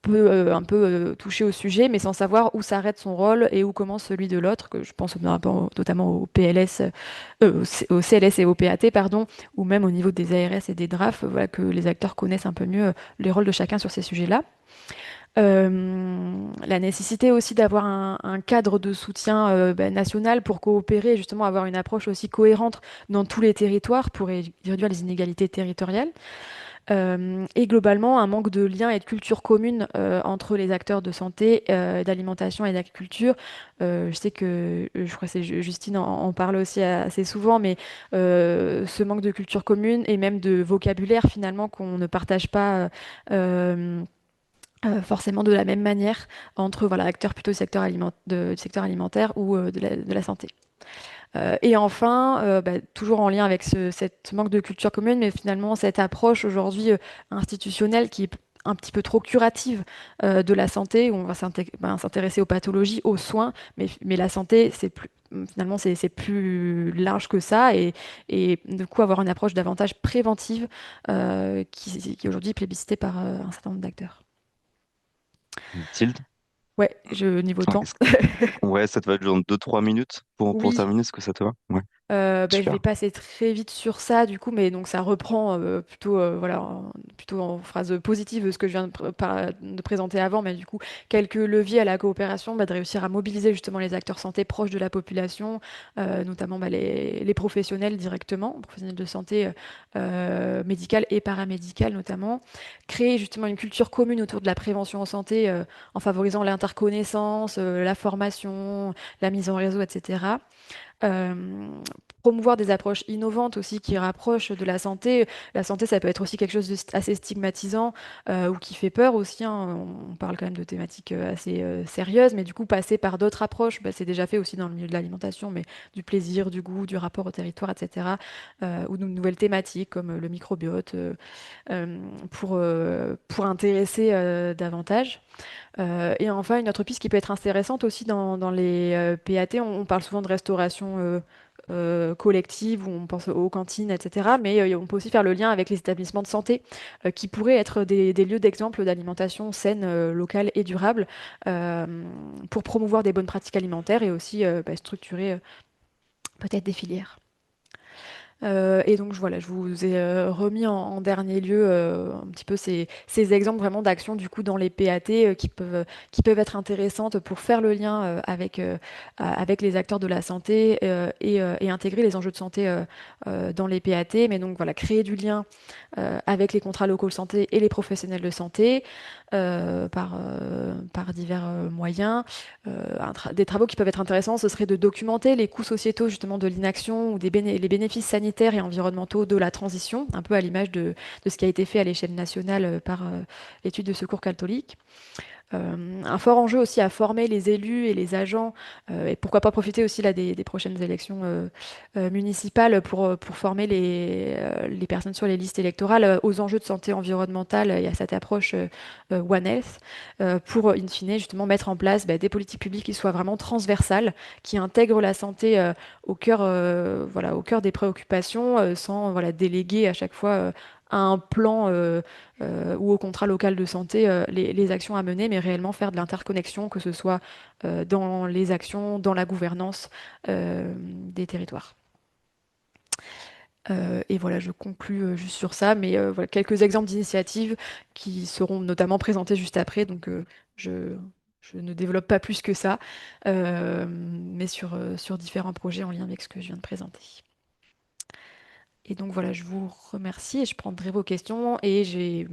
un peu toucher au sujet, mais sans savoir où s'arrête son rôle et où commence celui de l'autre, que je pense notamment au PLS, au CLS et au PAT, pardon, ou même au niveau des ARS et des DRAF, voilà, que les acteurs connaissent un peu mieux les rôles de chacun sur ces sujets-là. La nécessité aussi d'avoir un cadre de soutien national pour coopérer, justement avoir une approche aussi cohérente dans tous les territoires pour réduire les inégalités territoriales. Et globalement, un manque de lien et de culture commune entre les acteurs de santé, d'alimentation et d'agriculture. Je sais que, je crois que c'est Justine en parle aussi assez souvent, mais ce manque de culture commune et même de vocabulaire finalement qu'on ne partage pas forcément de la même manière entre voilà, acteurs plutôt du secteur alimentaire ou de la santé. Et enfin, toujours en lien avec cette manque de culture commune, mais finalement cette approche aujourd'hui institutionnelle qui est un petit peu trop curative de la santé, où on va s'intéresser aux pathologies, aux soins, mais la santé, finalement, c'est plus large que ça, et du coup avoir une approche davantage préventive qui est aujourd'hui plébiscitée par un certain nombre d'acteurs. Mathilde? Ouais, niveau Attends, temps. ouais, ça te va être genre 2-3 minutes pour Oui, terminer, est-ce que ça te va? Ouais, Je vais super. passer très vite sur ça, du coup, mais donc ça reprend plutôt, voilà, plutôt en phrase positive ce que je viens de présenter avant, mais du coup, quelques leviers à la coopération, de réussir à mobiliser justement les acteurs santé proches de la population, notamment les professionnels directement, professionnels de santé médicale et paramédicale notamment, créer justement une culture commune autour de la prévention en santé en favorisant l'interconnaissance, la formation, la mise en réseau, etc. Euh, Promouvoir des approches innovantes aussi qui rapprochent de la santé. La santé, ça peut être aussi quelque chose de assez stigmatisant ou qui fait peur aussi, hein. On parle quand même de thématiques assez sérieuses, mais du coup, passer par d'autres approches, c'est déjà fait aussi dans le milieu de l'alimentation, mais du plaisir, du goût, du rapport au territoire, etc. Ou de nouvelles thématiques comme le microbiote euh, pour intéresser davantage. Et enfin, une autre piste qui peut être intéressante aussi dans les PAT, on parle souvent de restauration collective, où on pense aux cantines, etc. Mais on peut aussi faire le lien avec les établissements de santé, qui pourraient être des lieux d'exemple d'alimentation saine, locale et durable, euh, pour promouvoir des bonnes pratiques alimentaires et aussi structurer peut-être des filières. Et donc voilà, je vous ai remis en dernier lieu un petit peu ces exemples vraiment d'actions du coup dans les PAT qui peuvent être intéressantes pour faire le lien avec les acteurs de la santé et intégrer les enjeux de santé dans les PAT. Mais donc voilà, créer du lien avec les contrats locaux de santé et les professionnels de santé par divers moyens. Des travaux qui peuvent être intéressants, ce serait de documenter les coûts sociétaux justement de l'inaction ou les bénéfices sanitaires et environnementaux de la transition, un peu à l'image de ce qui a été fait à l'échelle nationale par l'étude de secours catholique. Un fort enjeu aussi à former les élus et les agents, et pourquoi pas profiter aussi là des prochaines élections municipales pour former les personnes sur les listes électorales aux enjeux de santé environnementale et à cette approche One Health, pour in fine justement mettre en place des politiques publiques qui soient vraiment transversales, qui intègrent la santé voilà, au cœur des préoccupations, sans voilà, déléguer à chaque fois à un plan ou au contrat local de santé les actions à mener, mais réellement faire de l'interconnexion, que ce soit dans les actions, dans la gouvernance des territoires. Et voilà, je conclus juste sur ça, mais voilà, quelques exemples d'initiatives qui seront notamment présentées juste après, donc je, je ne développe pas plus que ça, mais sur différents projets en lien avec ce que je viens de présenter. Et donc voilà, je vous remercie et je prendrai vos questions. Et j'ai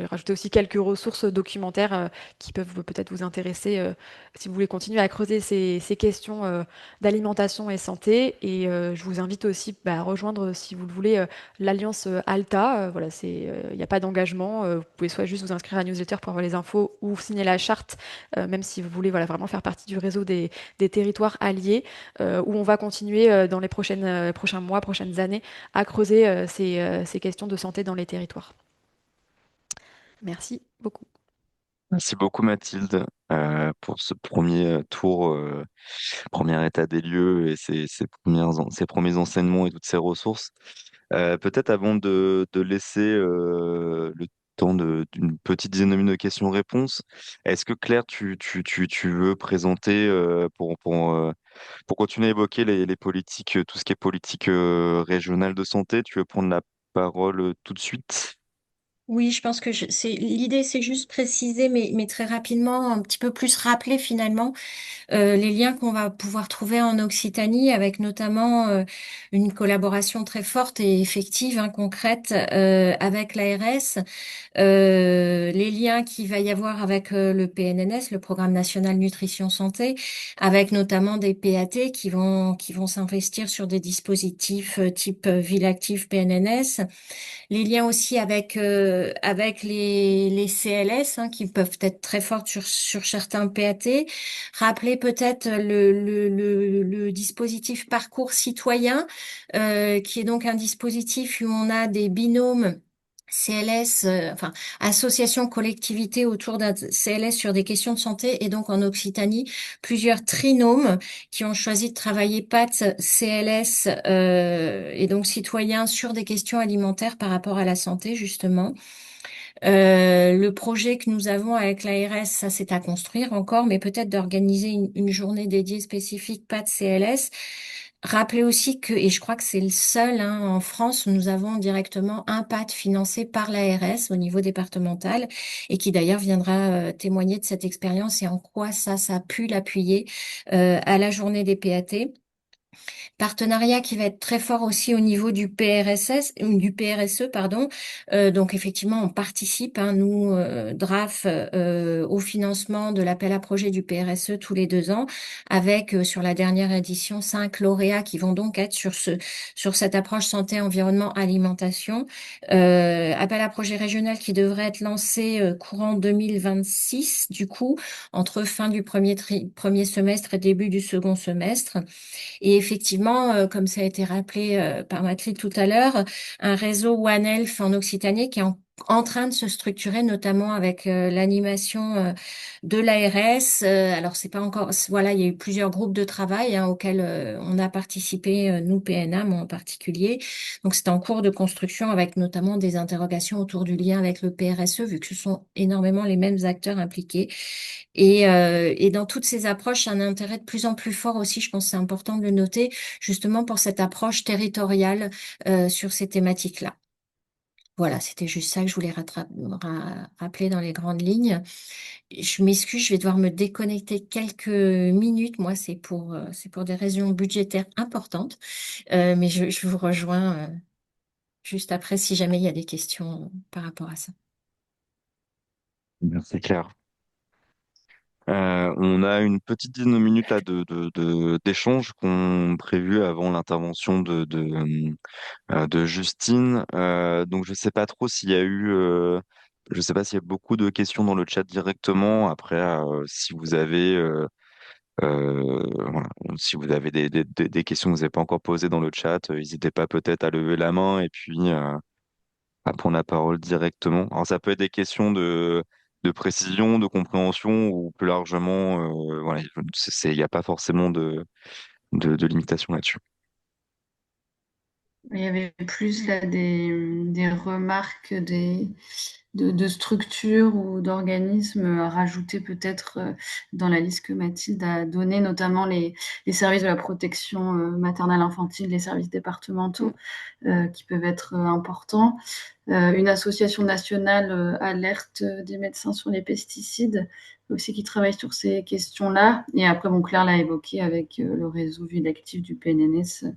rajouté aussi quelques ressources documentaires qui peuvent peut-être vous intéresser si vous voulez continuer à creuser ces questions d'alimentation et santé. Et je vous invite aussi à rejoindre, si vous le voulez, l'Alliance ALTA. Voilà, il n'y a pas d'engagement. Vous pouvez soit juste vous inscrire à la newsletter pour avoir les infos ou signer la charte, même si vous voulez voilà, vraiment faire partie du réseau des territoires alliés, où on va continuer dans les prochains mois, prochaines années à creuser ces questions de santé dans les territoires. Merci beaucoup. Merci beaucoup Mathilde pour ce premier tour, premier état des lieux et ces premiers enseignements et toutes ces ressources. Peut-être avant de laisser le temps d'une petite dizaine de questions-réponses, est-ce que Claire, tu veux présenter pour continuer à évoquer les politiques, tout ce qui est politique régionale de santé, tu veux prendre la parole tout de suite? Oui, je pense que l'idée, c'est juste préciser, mais très rapidement, un petit peu plus rappeler finalement les liens qu'on va pouvoir trouver en Occitanie, avec notamment une collaboration très forte et effective, hein, concrète avec l'ARS, les liens qu'il va y avoir avec le PNNS, le Programme national nutrition santé, avec notamment des PAT qui vont s'investir sur des dispositifs type Ville Active PNNS, les liens aussi avec les CLS, hein, qui peuvent être très fortes sur certains PAT. Rappeler peut-être le dispositif Parcours citoyen, qui est donc un dispositif où on a des binômes CLS, enfin association collectivité autour d'un CLS sur des questions de santé, et donc en Occitanie plusieurs trinômes qui ont choisi de travailler PAT, CLS et donc citoyens sur des questions alimentaires par rapport à la santé justement. Le projet que nous avons avec l'ARS, ça c'est à construire encore, mais peut-être d'organiser une journée dédiée spécifique PAT CLS. Rappelez aussi que, et je crois que c'est le seul, hein, en France, où nous avons directement un PAT financé par l'ARS au niveau départemental, et qui d'ailleurs viendra témoigner de cette expérience et en quoi ça a pu l'appuyer à la journée des PAT. Partenariat qui va être très fort aussi au niveau du PRSS, ou du PRSE, pardon. Donc effectivement, on participe, hein, nous, DRAF, au financement de l'appel à projet du PRSE tous les 2 ans, avec sur la dernière édition 5 lauréats qui vont donc être sur cette approche santé, environnement, alimentation. Appel à projet régional qui devrait être lancé courant 2026, du coup, entre fin du premier semestre et début du second semestre. Et effectivement, comme ça a été rappelé par Mathilde tout à l'heure, un réseau One Health en Occitanie en train de se structurer, notamment avec l'animation de l'ARS. Alors c'est pas encore, voilà, il y a eu plusieurs groupes de travail hein, auxquels on a participé, nous PNA, moi en particulier. Donc c'est en cours de construction avec notamment des interrogations autour du lien avec le PRSE, vu que ce sont énormément les mêmes acteurs impliqués. Et dans toutes ces approches, un intérêt de plus en plus fort aussi, je pense que c'est important de le noter, justement pour cette approche territoriale sur ces thématiques-là. Voilà, c'était juste ça que je voulais rappeler dans les grandes lignes. Je m'excuse, je vais devoir me déconnecter quelques minutes. Moi, c'est pour des raisons budgétaires importantes. Mais je vous rejoins juste après si jamais il y a des questions par rapport à ça. C'est clair. On a une petite dizaine de minutes là d'échange qu'on prévu avant l'intervention de Justine. Donc je sais pas trop s'il y a eu, je sais pas s'il y a beaucoup de questions dans le chat directement. Après, si vous avez, voilà, si vous avez des questions que vous n'avez pas encore posées dans le chat, n'hésitez pas peut-être à lever la main et puis à prendre la parole directement. Alors ça peut être des questions de précision, de compréhension ou plus largement, voilà, il n'y a pas forcément de limitation là-dessus. Il y avait plus là des remarques de structures ou d'organismes à rajouter peut-être dans la liste que Mathilde a donnée, notamment les services de la protection maternelle infantile, les services départementaux qui peuvent être importants. Une association nationale alerte des médecins sur les pesticides aussi qui travaille sur ces questions-là. Et après, bon, Claire l'a évoqué avec le réseau Ville Active du PNNS.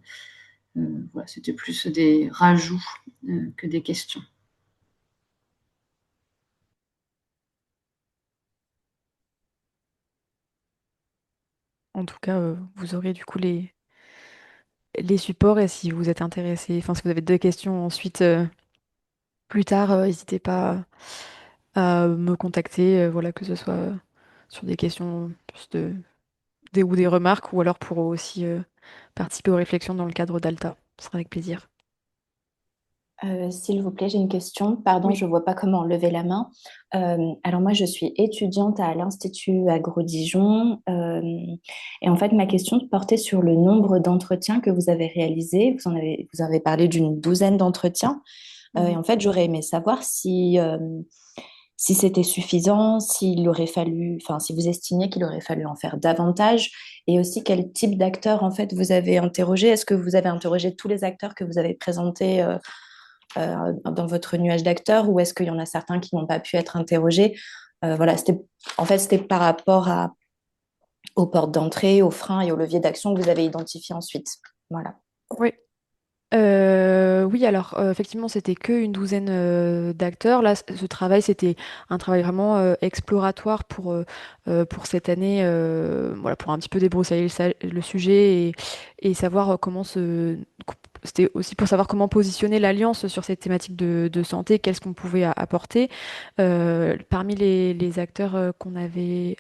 Voilà, c'était plus des rajouts que des questions. En tout cas, vous aurez du coup les supports et si vous êtes intéressé, enfin si vous avez deux questions ensuite plus tard, n'hésitez pas à me contacter, voilà, que ce soit sur des questions plus ou des remarques ou alors pour aussi participer aux réflexions dans le cadre d'Alta. Ce sera avec plaisir. S'il vous plaît, j'ai une question. Pardon, Oui. je ne vois pas comment lever la main. Alors moi, je suis étudiante à l'Institut Agro-Dijon. Et en fait, ma question portait sur le nombre d'entretiens que vous avez réalisés. Vous avez parlé d'une douzaine d'entretiens. Et en fait, j'aurais aimé savoir si c'était suffisant, s'il aurait fallu, enfin, si vous estimiez qu'il aurait fallu en faire davantage, et aussi quel type d'acteurs en fait vous avez interrogé. Est-ce que vous avez interrogé tous les acteurs que vous avez présentés dans votre nuage d'acteurs, ou est-ce qu'il y en a certains qui n'ont pas pu être interrogés? Voilà, en fait, c'était par rapport aux portes d'entrée, aux freins et aux leviers d'action que vous avez identifiés ensuite. Voilà. Oui. Oui, alors effectivement, c'était que une douzaine d'acteurs. Là, ce travail, c'était un travail vraiment exploratoire pour cette année, voilà, pour un petit peu débroussailler le sujet et savoir comment C'était aussi pour savoir comment positionner l'Alliance sur cette thématique de santé, qu'est-ce qu'on pouvait apporter. Parmi les acteurs qu'on avait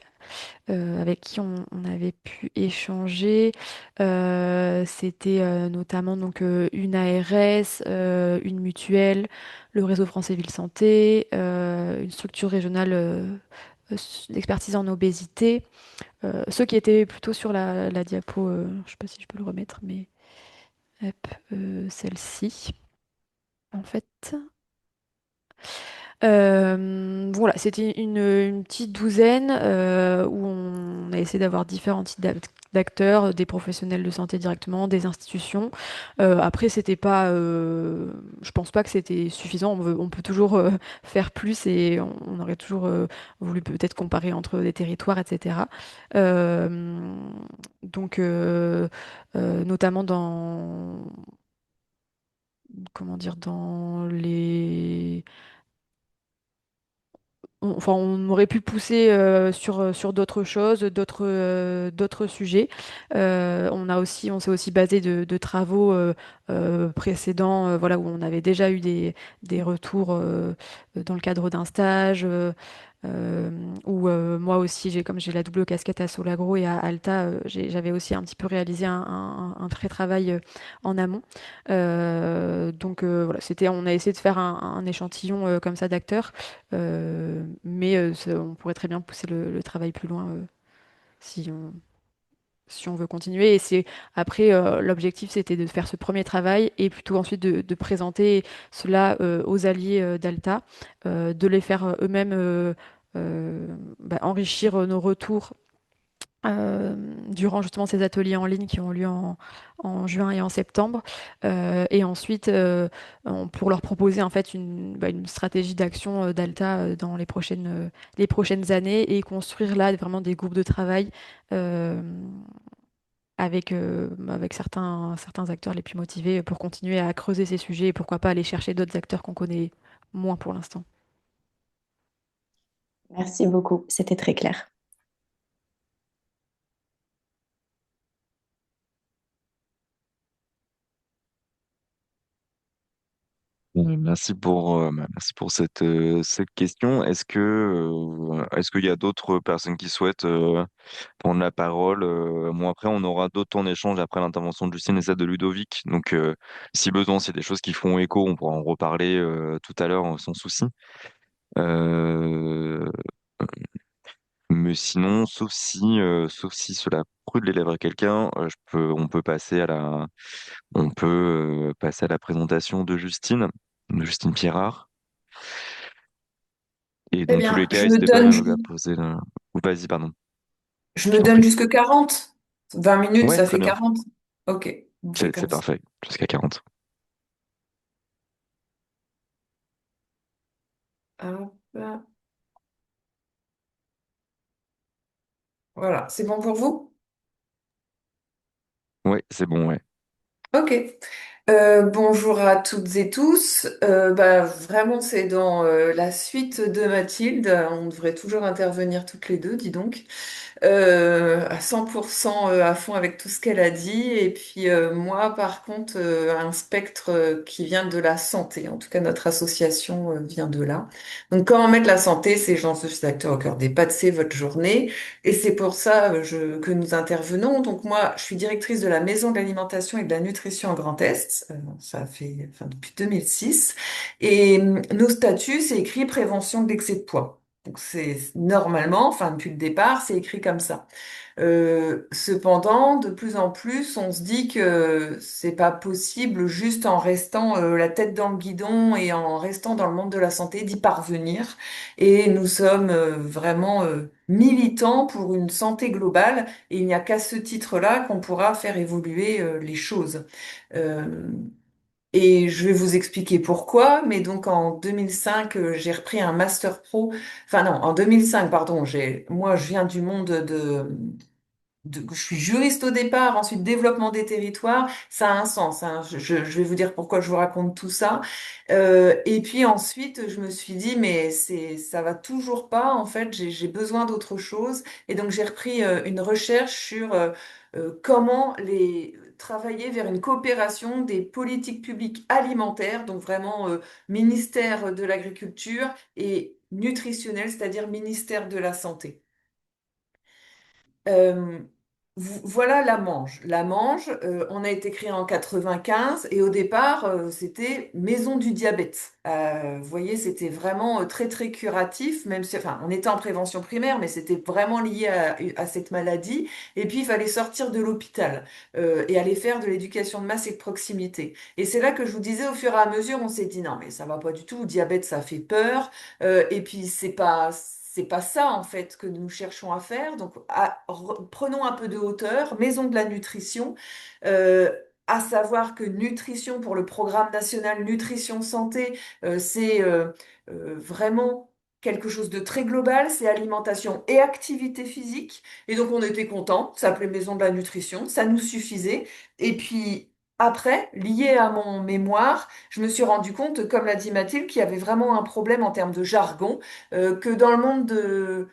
avec qui on avait pu échanger. C'était notamment donc, une ARS, une mutuelle, le réseau français Ville Santé, une structure régionale d'expertise en obésité. Ceux qui étaient plutôt sur la diapo, je ne sais pas si je peux le remettre, mais hop, celle-ci, en fait. Voilà, c'était une petite douzaine où on a essayé d'avoir différents types d'acteurs, des professionnels de santé directement, des institutions. Après, c'était pas, je pense pas que c'était suffisant. On peut toujours faire plus et on aurait toujours voulu peut-être comparer entre des territoires, etc. Euh, donc, notamment comment dire, dans les enfin, on aurait pu pousser sur d'autres choses, d'autres sujets. On s'est aussi basé de travaux précédents, voilà, où on avait déjà eu des retours dans le cadre d'un stage. Euh, Où moi aussi, comme j'ai la double casquette à Solagro et à Alta, j'avais aussi un petit peu réalisé un vrai travail en amont. Donc voilà, on a essayé de faire un échantillon comme ça d'acteurs, mais on pourrait très bien pousser le travail plus loin si on, si on veut continuer. Et c'est après l'objectif, c'était de faire ce premier travail et plutôt ensuite de présenter cela aux alliés d'Alta, de les faire eux-mêmes enrichir nos retours euh, durant justement ces ateliers en ligne qui ont lieu en juin et en septembre. Et ensuite, pour leur proposer en fait une stratégie d'action d'Alta dans les prochaines années et construire là vraiment des groupes de travail euh, avec certains acteurs les plus motivés pour continuer à creuser ces sujets et pourquoi pas aller chercher d'autres acteurs qu'on connaît moins pour l'instant. Merci beaucoup, c'était très clair. Merci pour cette question. Est-ce qu'il y a d'autres personnes qui souhaitent prendre la parole? Bon, après, on aura d'autres temps d'échange après l'intervention de Justine et celle de Ludovic. Donc, si besoin, c'est des choses qui font écho, on pourra en reparler tout à l'heure sans souci. Euh, mais sinon, sauf si cela brûle les lèvres à quelqu'un, on peut passer à la présentation de Justine Pierrard. Et Très dans tous bien. les cas, n'hésitez pas à poser la... Vas-y, pardon, Je je me t'en donne prie. jusque 40. 20 minutes, Ouais, ça très fait bien. 40. Ok, on fait C'est comme ça. parfait. Jusqu'à 40. Hop. Voilà, c'est bon pour vous? Ouais, c'est bon, ouais. Ok. Bonjour à toutes et tous. Vraiment, c'est dans la suite de Mathilde. On devrait toujours intervenir toutes les deux, dis donc. À 100% à fond avec tout ce qu'elle a dit. Et puis moi, par contre, un spectre qui vient de la santé. En tout cas, notre association vient de là. Donc, comment mettre la santé, ces gens, ces acteurs au cœur des pâtes, c'est votre journée. Et c'est pour ça que nous intervenons. Donc, moi, je suis directrice de la Maison de l'alimentation et de la nutrition en Grand Est. Ça fait, enfin, depuis 2006. Et nos statuts, c'est écrit prévention de l'excès de poids. Donc c'est normalement, enfin depuis le départ, c'est écrit comme ça. Cependant, de plus en plus, on se dit que c'est pas possible juste en restant la tête dans le guidon et en restant dans le monde de la santé d'y parvenir. Et nous sommes vraiment militants pour une santé globale. Et il n'y a qu'à ce titre-là qu'on pourra faire évoluer les choses. Euh, et je vais vous expliquer pourquoi, mais donc en 2005, j'ai repris un master pro. Enfin non, en 2005, pardon, moi je viens du monde je suis juriste au départ, ensuite développement des territoires, ça a un sens, hein. Je vais vous dire pourquoi je vous raconte tout ça. Et puis ensuite, je me suis dit, mais ça va toujours pas, en fait, j'ai besoin d'autre chose. Et donc j'ai repris une recherche sur comment travailler vers une coopération des politiques publiques alimentaires, donc vraiment ministère de l'Agriculture et nutritionnel, c'est-à-dire ministère de la Santé. Euh, voilà la Mange. La Mange, on a été créé en 95 et au départ, c'était Maison du diabète. Vous voyez, c'était vraiment très très curatif, même si, enfin, on était en prévention primaire, mais c'était vraiment lié à cette maladie. Et puis, il fallait sortir de l'hôpital et aller faire de l'éducation de masse et de proximité. Et c'est là que je vous disais, au fur et à mesure, on s'est dit non, mais ça va pas du tout. Le diabète, ça fait peur. Et puis, c'est pas ça en fait que nous cherchons à faire. Donc, prenons un peu de hauteur, maison de la nutrition, euh, à savoir que nutrition pour le programme national nutrition santé, c'est vraiment quelque chose de très global, c'est alimentation et activité physique. Et donc, on était content, ça s'appelait maison de la nutrition, ça nous suffisait. Et puis après, lié à mon mémoire, je me suis rendu compte, comme l'a dit Mathilde, qu'il y avait vraiment un problème en termes de jargon que dans le monde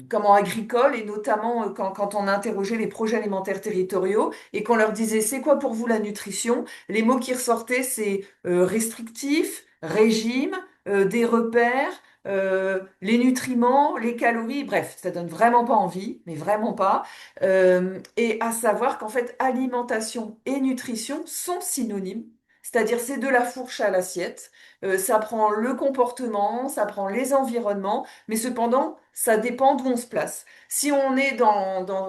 comment agricoles, et notamment quand on a interrogé les projets alimentaires territoriaux et qu'on leur disait c'est quoi pour vous la nutrition, les mots qui ressortaient c'est restrictif, régime, des repères, les nutriments, les calories, bref, ça donne vraiment pas envie, mais vraiment pas. Et à savoir qu'en fait alimentation et nutrition sont synonymes. C'est-à-dire, c'est de la fourche à l'assiette. Ça prend le comportement, ça prend les environnements, mais cependant, ça dépend d'où on se place. Si on est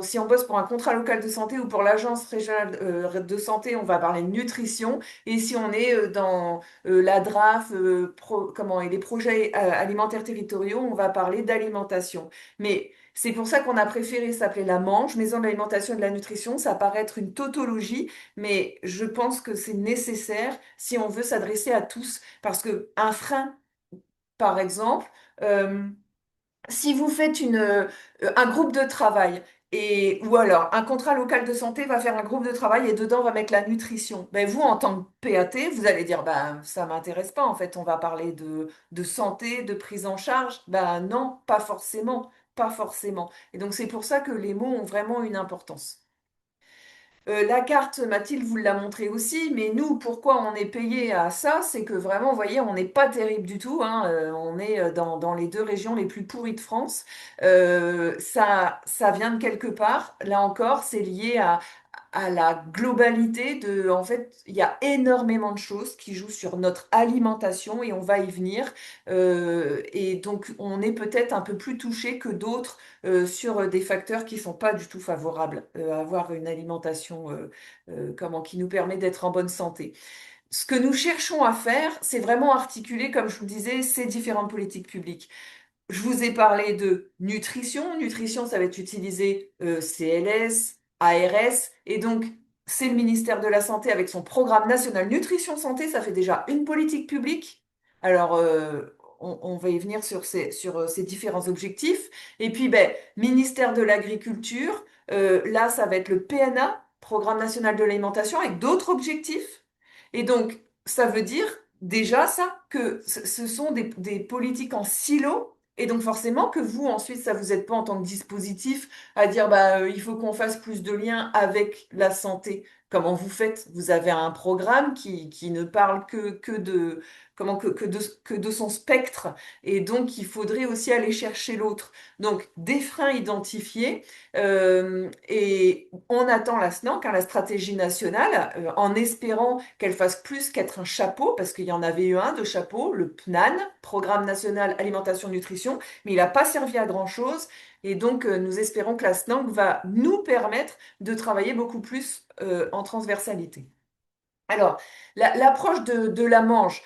si on bosse pour un contrat local de santé ou pour l'agence régionale de santé, on va parler de nutrition. Et si on est dans la DRAF, et les projets alimentaires territoriaux, on va parler d'alimentation. Mais c'est pour ça qu'on a préféré s'appeler la MANGE, Maison de l'alimentation et de la nutrition. Ça paraît être une tautologie, mais je pense que c'est nécessaire si on veut s'adresser à tous. Parce que un frein, par exemple, euh, si vous faites un groupe de travail, ou alors un contrat local de santé va faire un groupe de travail et dedans on va mettre la nutrition, ben vous, en tant que PAT, vous allez dire, ben, ça m'intéresse pas, en fait, on va parler de santé, de prise en charge. Ben non, pas forcément, pas forcément. Et donc c'est pour ça que les mots ont vraiment une importance. La carte, Mathilde vous l'a montré aussi, mais nous, pourquoi on est payé à ça? C'est que vraiment, vous voyez, on n'est pas terrible du tout, hein. On est dans les deux régions les plus pourries de France. Ça vient de quelque part. Là encore, c'est lié à la globalité de, en fait, il y a énormément de choses qui jouent sur notre alimentation et on va y venir. Et donc, on est peut-être un peu plus touché que d'autres sur des facteurs qui sont pas du tout favorables à avoir une alimentation qui nous permet d'être en bonne santé. Ce que nous cherchons à faire, c'est vraiment articuler, comme je vous le disais, ces différentes politiques publiques. Je vous ai parlé de nutrition. Nutrition, ça va être utilisé CLS, ARS, et donc c'est le ministère de la Santé avec son programme national Nutrition Santé, ça fait déjà une politique publique. Alors, on va y venir sur ces différents objectifs. Et puis, ben, ministère de l'Agriculture, là, ça va être le PNA, Programme national de l'alimentation, avec d'autres objectifs. Et donc, ça veut dire déjà ça, que ce sont des politiques en silo et donc forcément que vous, ensuite, ça vous aide pas en tant que dispositif à dire bah il faut qu'on fasse plus de liens avec la santé. Comment vous faites? Vous avez un programme qui ne parle que de que de son spectre et donc il faudrait aussi aller chercher l'autre. Donc des freins identifiés et on attend la SNANC, hein, la stratégie nationale, en espérant qu'elle fasse plus qu'être un chapeau parce qu'il y en avait eu un de chapeau, le PNAN, Programme national alimentation nutrition, mais il n'a pas servi à grand-chose. Et donc, nous espérons que la SNANC va nous permettre de travailler beaucoup plus en transversalité. Alors, l'approche de la manche,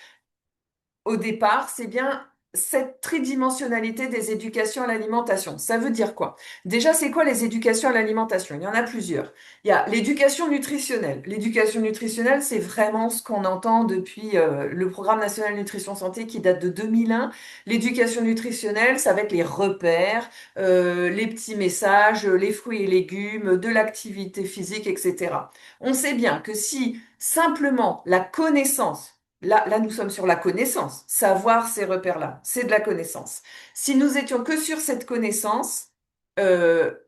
au départ, c'est bien cette tridimensionnalité des éducations à l'alimentation. Ça veut dire quoi? Déjà, c'est quoi les éducations à l'alimentation? Il y en a plusieurs. Il y a l'éducation nutritionnelle. L'éducation nutritionnelle, c'est vraiment ce qu'on entend depuis le programme national nutrition santé qui date de 2001. L'éducation nutritionnelle, ça va être les repères, les petits messages, les fruits et légumes, de l'activité physique, etc. On sait bien que si simplement la connaissance. Là, nous sommes sur la connaissance. Savoir ces repères-là, c'est de la connaissance. Si nous étions que sur cette connaissance,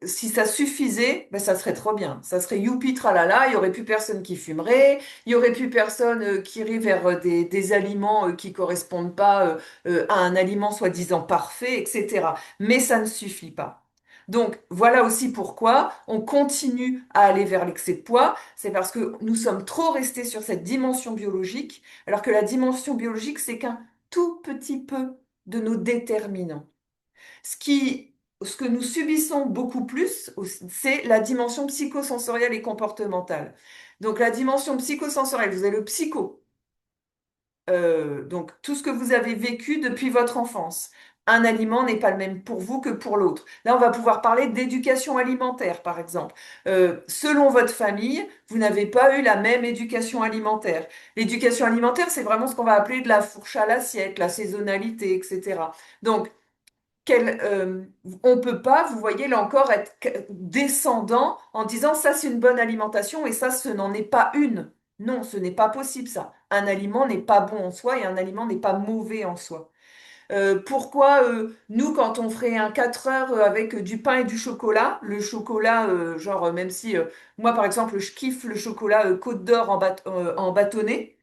si ça suffisait, ben ça serait trop bien. Ça serait youpi tralala, il y aurait plus personne qui fumerait, il y aurait plus personne qui irait vers des aliments qui correspondent pas à un aliment soi-disant parfait, etc. Mais ça ne suffit pas. Donc voilà aussi pourquoi on continue à aller vers l'excès de poids. C'est parce que nous sommes trop restés sur cette dimension biologique alors que la dimension biologique, c'est qu'un tout petit peu de nos déterminants. Ce que nous subissons beaucoup plus, c'est la dimension psychosensorielle et comportementale. Donc la dimension psychosensorielle, vous avez le psycho, donc tout ce que vous avez vécu depuis votre enfance. Un aliment n'est pas le même pour vous que pour l'autre. Là, on va pouvoir parler d'éducation alimentaire, par exemple. Selon votre famille, vous n'avez pas eu la même éducation alimentaire. L'éducation alimentaire, c'est vraiment ce qu'on va appeler de la fourche à l'assiette, la saisonnalité, etc. Donc, on peut pas, vous voyez, là encore, être descendant en disant ça, c'est une bonne alimentation et ça, ce n'en est pas une. Non, ce n'est pas possible, ça. Un aliment n'est pas bon en soi et un aliment n'est pas mauvais en soi. Pourquoi nous, quand on ferait un 4 heures avec du pain et du chocolat, le chocolat, genre, même si moi, par exemple, je kiffe le chocolat Côte d'Or en bâtonnet,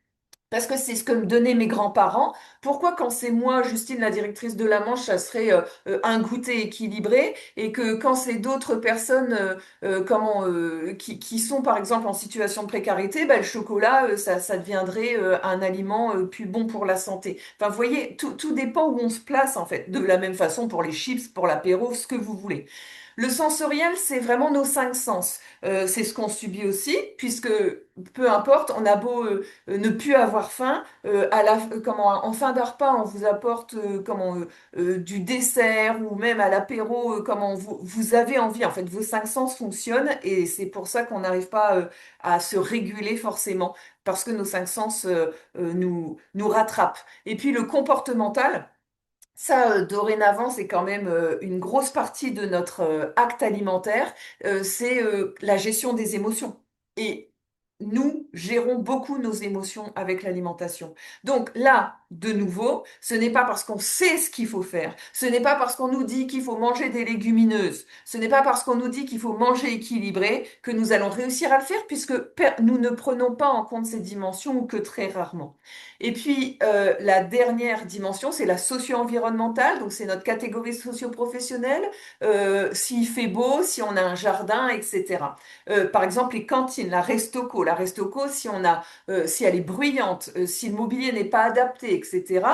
parce que c'est ce que me donnaient mes grands-parents. Pourquoi, quand c'est moi, Justine, la directrice de la Manche, ça serait un goûter équilibré, et que quand c'est d'autres personnes qui sont, par exemple, en situation de précarité, bah, le chocolat, ça deviendrait un aliment plus bon pour la santé. Enfin, vous voyez, tout dépend où on se place, en fait. De la même façon pour les chips, pour l'apéro, ce que vous voulez. Le sensoriel, c'est vraiment nos cinq sens. C'est ce qu'on subit aussi, puisque peu importe, on a beau ne plus avoir faim. En fin d'un repas, on vous apporte du dessert ou même à l'apéro, comment vous avez envie. En fait, vos cinq sens fonctionnent et c'est pour ça qu'on n'arrive pas à se réguler forcément parce que nos cinq sens nous rattrapent. Et puis le comportemental. Ça, dorénavant, c'est quand même une grosse partie de notre acte alimentaire, c'est la gestion des émotions. Et nous gérons beaucoup nos émotions avec l'alimentation. Donc là, de nouveau, ce n'est pas parce qu'on sait ce qu'il faut faire, ce n'est pas parce qu'on nous dit qu'il faut manger des légumineuses, ce n'est pas parce qu'on nous dit qu'il faut manger équilibré que nous allons réussir à le faire, puisque nous ne prenons pas en compte ces dimensions ou que très rarement. Et puis, la dernière dimension, c'est la socio-environnementale. Donc, c'est notre catégorie socio-professionnelle. S'il fait beau, si on a un jardin, etc. Par exemple, les cantines, la Restauco. La Restauco, si elle est bruyante, si le mobilier n'est pas adapté, etc.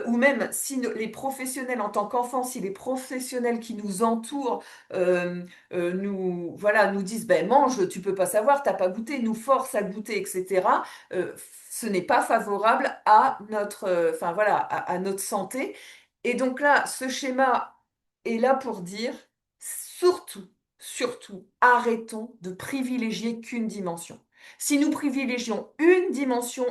Ou même si les professionnels en tant qu'enfants, si les professionnels qui nous entourent nous disent, ben mange, tu peux pas savoir, t'as pas goûté, nous forcent à goûter, etc. euh, Ce n'est pas favorable à à notre santé. Et donc là, ce schéma est là pour dire surtout, surtout, arrêtons de privilégier qu'une dimension. Si nous privilégions une dimension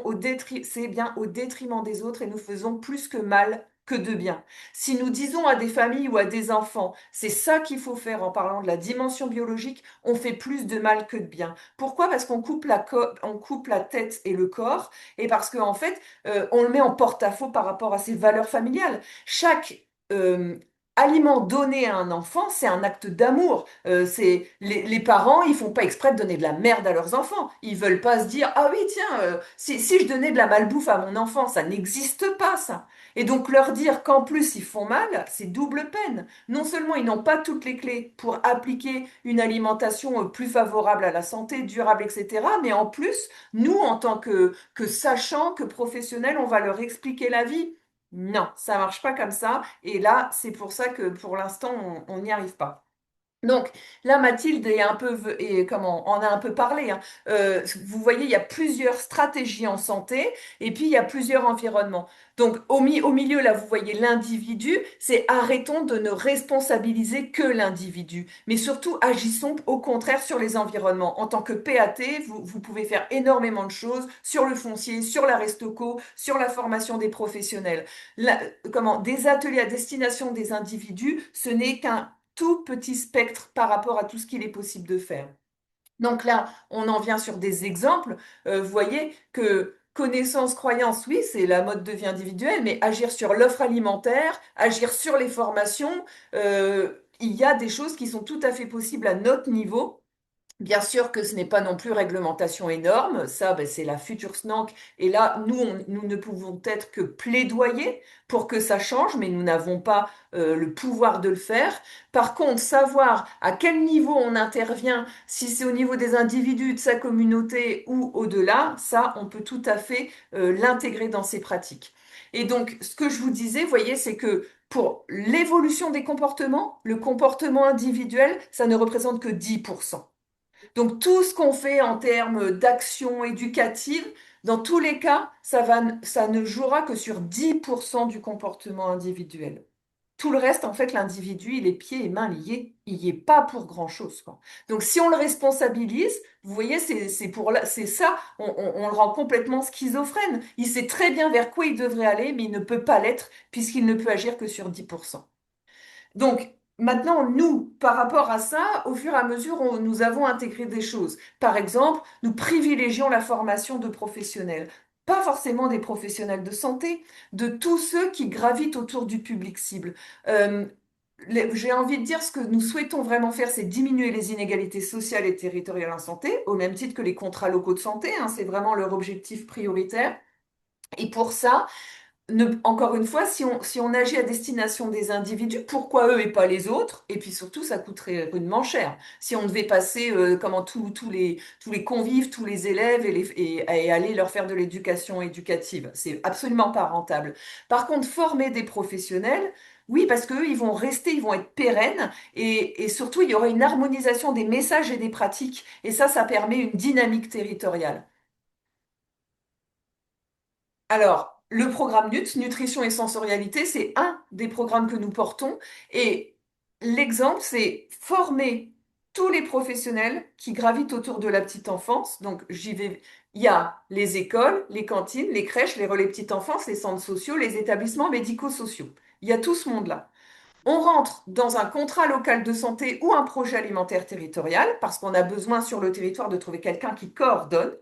c'est bien au détriment des autres et nous faisons plus que mal que de bien. Si nous disons à des familles ou à des enfants, c'est ça qu'il faut faire en parlant de la dimension biologique, on fait plus de mal que de bien. Pourquoi? Parce qu'on on coupe la tête et le corps, et parce qu'en fait, on le met en porte-à-faux par rapport à ses valeurs familiales. Chaque aliment donné à un enfant, c'est un acte d'amour. C'est les parents, ils font pas exprès de donner de la merde à leurs enfants. Ils veulent pas se dire, ah oui, tiens, si je donnais de la malbouffe à mon enfant, ça n'existe pas, ça. Et donc leur dire qu'en plus ils font mal, c'est double peine. Non seulement ils n'ont pas toutes les clés pour appliquer une alimentation plus favorable à la santé, durable, etc., mais en plus, nous, en tant que sachants, que professionnels, on va leur expliquer la vie. Non, ça marche pas comme ça. Et là, c'est pour ça que pour l'instant, on n'y arrive pas. Donc là, Mathilde est un peu, et comment, on a un peu parlé, hein. Vous voyez, il y a plusieurs stratégies en santé et puis il y a plusieurs environnements. Donc au milieu, là, vous voyez l'individu, c'est arrêtons de ne responsabiliser que l'individu, mais surtout agissons au contraire sur les environnements. En tant que PAT, vous pouvez faire énormément de choses sur le foncier, sur la restoco, sur la formation des professionnels. Des ateliers à destination des individus, ce n'est qu'un tout petit spectre par rapport à tout ce qu'il est possible de faire. Donc là, on en vient sur des exemples. Vous voyez que connaissance, croyance, oui, c'est la mode de vie individuelle, mais agir sur l'offre alimentaire, agir sur les formations, il y a des choses qui sont tout à fait possibles à notre niveau. Bien sûr que ce n'est pas non plus réglementation énorme, ça ben, c'est la future SNANC, et là nous ne pouvons être que plaidoyer pour que ça change, mais nous n'avons pas le pouvoir de le faire. Par contre, savoir à quel niveau on intervient, si c'est au niveau des individus, de sa communauté ou au-delà, ça on peut tout à fait l'intégrer dans ses pratiques. Et donc ce que je vous disais, vous voyez, c'est que pour l'évolution des comportements, le comportement individuel, ça ne représente que 10%. Donc tout ce qu'on fait en termes d'action éducative, dans tous les cas, ça ne jouera que sur 10% du comportement individuel. Tout le reste, en fait, l'individu, il est pieds et mains liés, il n'y est pas pour grand-chose, quoi. Donc si on le responsabilise, vous voyez, c'est ça, on le rend complètement schizophrène. Il sait très bien vers quoi il devrait aller, mais il ne peut pas l'être puisqu'il ne peut agir que sur 10%. Donc, maintenant, nous, par rapport à ça, au fur et à mesure, nous avons intégré des choses. Par exemple, nous privilégions la formation de professionnels. pas forcément des professionnels de santé, de tous ceux qui gravitent autour du public cible. Euh, j'ai envie de dire, ce que nous souhaitons vraiment faire, c'est diminuer les inégalités sociales et territoriales en santé, au même titre que les contrats locaux de santé, hein, c'est vraiment leur objectif prioritaire. Et pour ça, encore une fois, si on agit à destination des individus, pourquoi eux et pas les autres? Et puis surtout, ça coûterait rudement cher. Si on devait passer comment tous les convives, tous les élèves et aller leur faire de l'éducation éducative, c'est absolument pas rentable. Par contre, former des professionnels, oui, parce qu'eux, ils vont rester, ils vont être pérennes et surtout, il y aura une harmonisation des messages et des pratiques. Et ça permet une dynamique territoriale. Alors, le programme NUT, Nutrition et Sensorialité, c'est un des programmes que nous portons. Et l'exemple, c'est former tous les professionnels qui gravitent autour de la petite enfance. Donc, j'y vais. Il y a les écoles, les cantines, les crèches, les relais petite enfance, les centres sociaux, les établissements médico-sociaux. Il y a tout ce monde-là. On rentre dans un contrat local de santé ou un projet alimentaire territorial parce qu'on a besoin sur le territoire de trouver quelqu'un qui coordonne.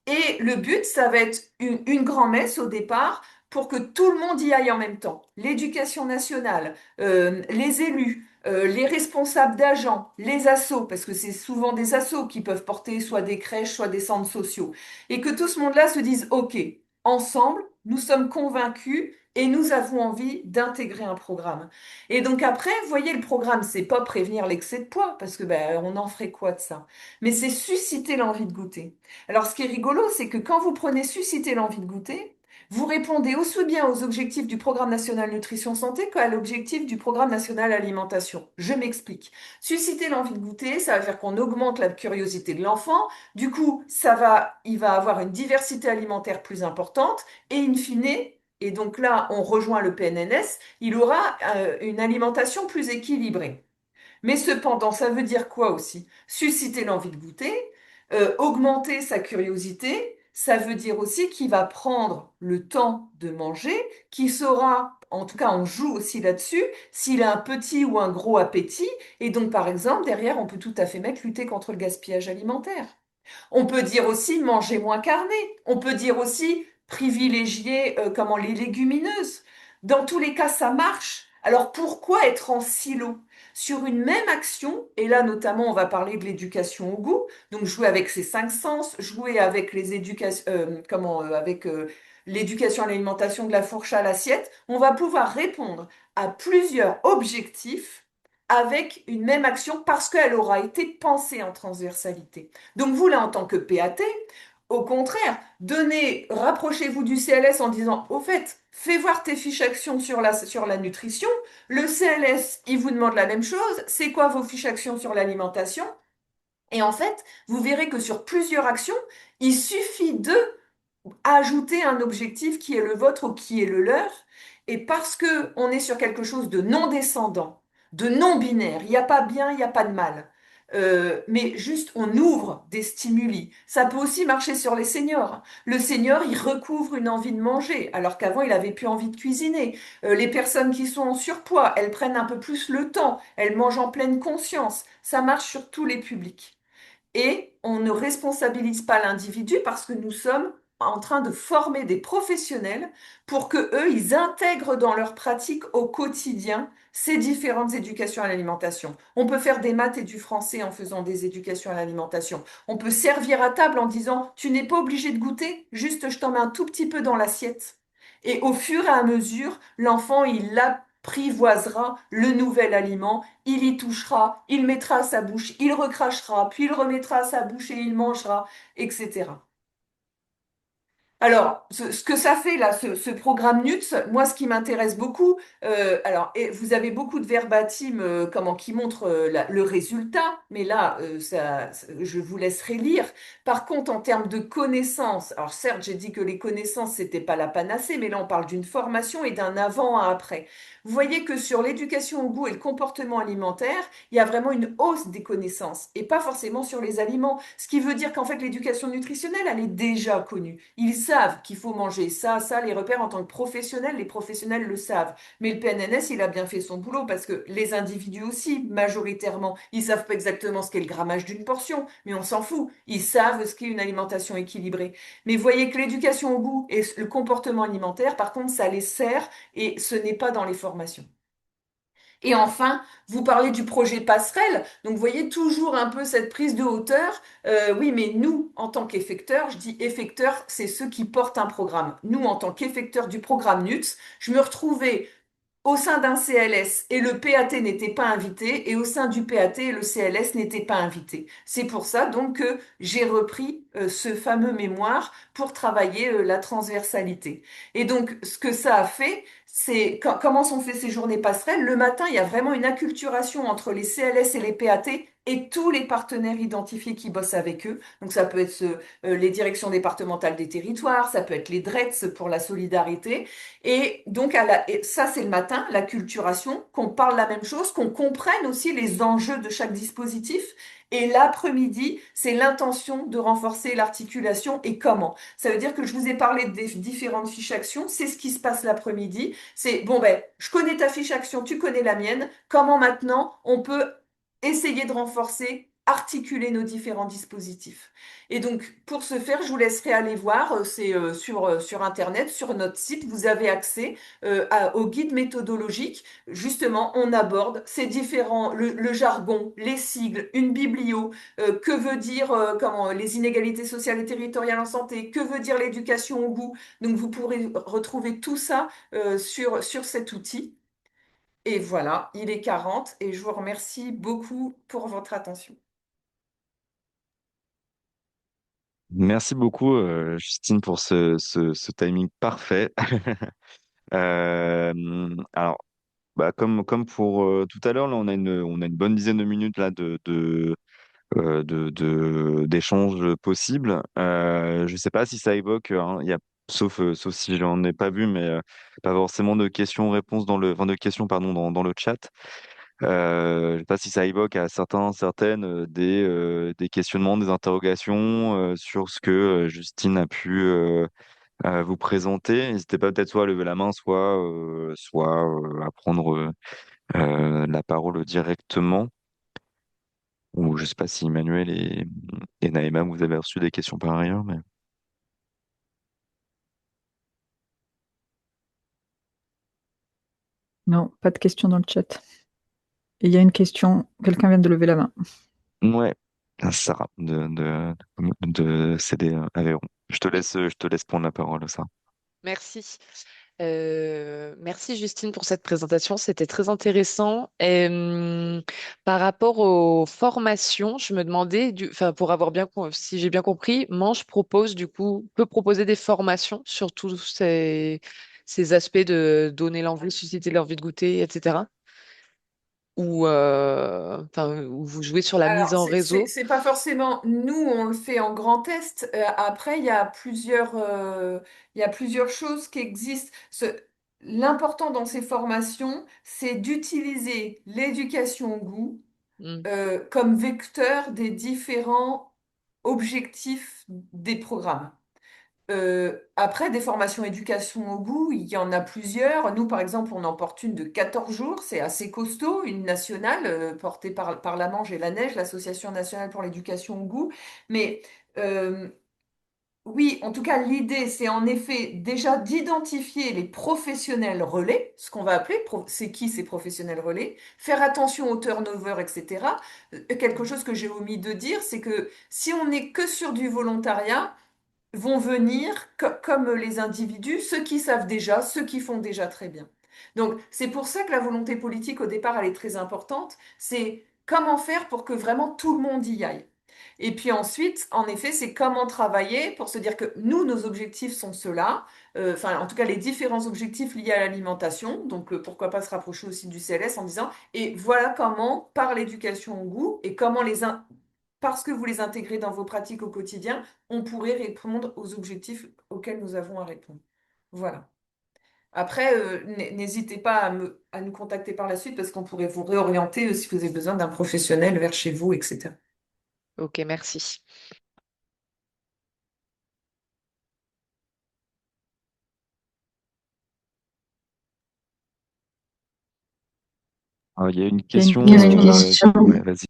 Et le but, ça va être une grand-messe au départ pour que tout le monde y aille en même temps. L'éducation nationale, les élus, les responsables d'agents, les assos, parce que c'est souvent des assos qui peuvent porter soit des crèches, soit des centres sociaux. Et que tout ce monde-là se dise, OK, ensemble, nous sommes convaincus et nous avons envie d'intégrer un programme. Et donc après, vous voyez, le programme, c'est pas prévenir l'excès de poids, parce que ben, on en ferait quoi de ça? Mais c'est susciter l'envie de goûter. Alors, ce qui est rigolo, c'est que quand vous prenez susciter l'envie de goûter, vous répondez aussi bien aux objectifs du Programme national nutrition santé qu'à l'objectif du Programme national alimentation. Je m'explique. Susciter l'envie de goûter, ça va faire qu'on augmente la curiosité de l'enfant. Du coup, il va avoir une diversité alimentaire plus importante et in fine, et donc là, on rejoint le PNNS, il aura une alimentation plus équilibrée. Mais cependant, ça veut dire quoi aussi? Susciter l'envie de goûter, augmenter sa curiosité, ça veut dire aussi qu'il va prendre le temps de manger, qu'il saura, en tout cas on joue aussi là-dessus, s'il a un petit ou un gros appétit, et donc par exemple, derrière, on peut tout à fait mettre lutter contre le gaspillage alimentaire. On peut dire aussi manger moins carné. On peut dire aussi privilégier comment les légumineuses. Dans tous les cas, ça marche. Alors pourquoi être en silo? Sur une même action, et là notamment on va parler de l'éducation au goût, donc jouer avec ses cinq sens, jouer avec les éducations, avec l'éducation à l'alimentation de la fourche à l'assiette, on va pouvoir répondre à plusieurs objectifs avec une même action parce qu'elle aura été pensée en transversalité. Donc vous, là, en tant que PAT, au contraire, rapprochez-vous du CLS en disant, au fait, fais voir tes fiches actions sur la nutrition. Le CLS, il vous demande la même chose. C'est quoi vos fiches actions sur l'alimentation? Et en fait, vous verrez que sur plusieurs actions, il suffit de ajouter un objectif qui est le vôtre ou qui est le leur. Et parce que on est sur quelque chose de non descendant, de non binaire, il n'y a pas bien, il n'y a pas de mal. Mais juste on ouvre des stimuli. Ça peut aussi marcher sur les seniors. Le senior, il recouvre une envie de manger, alors qu'avant, il avait plus envie de cuisiner. Les personnes qui sont en surpoids, elles prennent un peu plus le temps, elles mangent en pleine conscience. Ça marche sur tous les publics. Et on ne responsabilise pas l'individu parce que nous sommes en train de former des professionnels pour que eux, ils intègrent dans leur pratique au quotidien ces différentes éducations à l'alimentation. On peut faire des maths et du français en faisant des éducations à l'alimentation. On peut servir à table en disant, tu n'es pas obligé de goûter, juste je t'en mets un tout petit peu dans l'assiette. Et au fur et à mesure, l'enfant, il apprivoisera le nouvel aliment, il y touchera, il mettra à sa bouche, il recrachera, puis il remettra à sa bouche et il mangera, etc. Alors, ce que ça fait là, ce programme NUTS, moi, ce qui m'intéresse beaucoup, et vous avez beaucoup de verbatim qui montrent le résultat, mais là, je vous laisserai lire. Par contre, en termes de connaissances, alors certes, j'ai dit que les connaissances, c'était pas la panacée, mais là, on parle d'une formation et d'un avant à après. Vous voyez que sur l'éducation au goût et le comportement alimentaire, il y a vraiment une hausse des connaissances et pas forcément sur les aliments. Ce qui veut dire qu'en fait, l'éducation nutritionnelle, elle est déjà connue. Ils savent qu'il faut manger ça, ça, les repères en tant que professionnels, les professionnels le savent. Mais le PNNS, il a bien fait son boulot parce que les individus aussi, majoritairement, ils savent pas exactement ce qu'est le grammage d'une portion, mais on s'en fout. Ils savent ce qu'est une alimentation équilibrée. Mais voyez que l'éducation au goût et le comportement alimentaire, par contre, ça les sert et ce n'est pas dans les formations. Et enfin, vous parlez du projet passerelle. Donc, vous voyez toujours un peu cette prise de hauteur. Oui, mais nous, en tant qu'effecteurs, je dis effecteurs, c'est ceux qui portent un programme. Nous, en tant qu'effecteurs du programme NUTS, je me retrouvais au sein d'un CLS et le PAT n'était pas invité et au sein du PAT le CLS n'était pas invité. C'est pour ça donc que j'ai repris ce fameux mémoire pour travailler la transversalité. Et donc ce que ça a fait, c'est comment sont fait ces journées passerelles. Le matin, il y a vraiment une acculturation entre les CLS et les PAT et tous les partenaires identifiés qui bossent avec eux. Donc ça peut être les directions départementales des territoires, ça peut être les DRETS pour la solidarité. Et donc, et ça, c'est le matin, la culturation, qu'on parle la même chose, qu'on comprenne aussi les enjeux de chaque dispositif. Et l'après-midi, c'est l'intention de renforcer l'articulation et comment. Ça veut dire que je vous ai parlé des différentes fiches actions, c'est ce qui se passe l'après-midi. C'est, bon, ben, je connais ta fiche action, tu connais la mienne. Comment maintenant on peut essayer de renforcer, articuler nos différents dispositifs. Et donc, pour ce faire, je vous laisserai aller voir, c'est sur Internet, sur notre site, vous avez accès au guide méthodologique. Justement, on aborde ces différents, le jargon, les sigles, une biblio, que veut dire comment, les inégalités sociales et territoriales en santé, que veut dire l'éducation au goût. Donc, vous pourrez retrouver tout ça sur cet outil. Et voilà, il est 40 et je vous remercie beaucoup pour votre attention. Merci beaucoup, Justine, pour ce timing parfait. Alors, bah, comme pour tout à l'heure, là, on a une bonne dizaine de minutes là d'échanges possibles. Je sais pas si ça évoque, hein, sauf si j'en ai pas vu, mais pas forcément de questions-réponses enfin, de questions, pardon, dans le chat. Je sais pas si ça évoque à certaines des questionnements, des interrogations sur ce que Justine a pu vous présenter. N'hésitez pas peut-être soit à lever la main, soit à prendre la parole directement. Ou je sais pas si Emmanuel et Naïma, vous avez reçu des questions par ailleurs, mais Non, pas de question dans le chat. Et il y a une question, quelqu'un vient de lever la main. ouais, Sarah de CD Aveyron. Je te laisse prendre la parole, ça. Merci. Merci Justine pour cette présentation, c'était très intéressant. Et, par rapport aux formations, je me demandais, enfin, pour avoir si j'ai bien compris, Manche peut proposer des formations sur tous ces aspects de donner l'envie, susciter l'envie de goûter, etc. Enfin, où vous jouez sur la mise Alors, en réseau. c'est pas forcément nous, on le fait en grand test. Après, il y a plusieurs choses qui existent. L'important dans ces formations, c'est d'utiliser l'éducation au goût Hmm, comme vecteur des différents objectifs des programmes. Après, des formations éducation au goût, il y en a plusieurs. Nous, par exemple, on en porte une de 14 jours, c'est assez costaud, une nationale portée par la Manche et la Neige, l'Association nationale pour l'éducation au goût. Mais euh, oui, en tout cas, l'idée, c'est en effet déjà d'identifier les professionnels relais, ce qu'on va appeler, c'est qui ces professionnels relais, faire attention au turnover, etc. Quelque chose que j'ai omis de dire, c'est que si on n'est que sur du volontariat, vont venir, comme les individus, ceux qui savent déjà, ceux qui font déjà très bien. Donc, c'est pour ça que la volonté politique, au départ, elle est très importante. C'est comment faire pour que vraiment tout le monde y aille. Et puis ensuite, en effet, c'est comment travailler pour se dire que nous, nos objectifs sont ceux-là. Enfin, en tout cas, les différents objectifs liés à l'alimentation. Donc, pourquoi pas se rapprocher aussi du CLS en disant, et voilà comment, par l'éducation au goût, et comment parce que vous les intégrez dans vos pratiques au quotidien, on pourrait répondre aux objectifs auxquels nous avons à répondre. Voilà. Après, n'hésitez pas à nous contacter par la suite parce qu'on pourrait vous réorienter si vous avez besoin d'un professionnel vers chez vous, etc. Ok, merci. Il y a une Il y a une question. Il y avait une question là. question. Ouais, vas-y.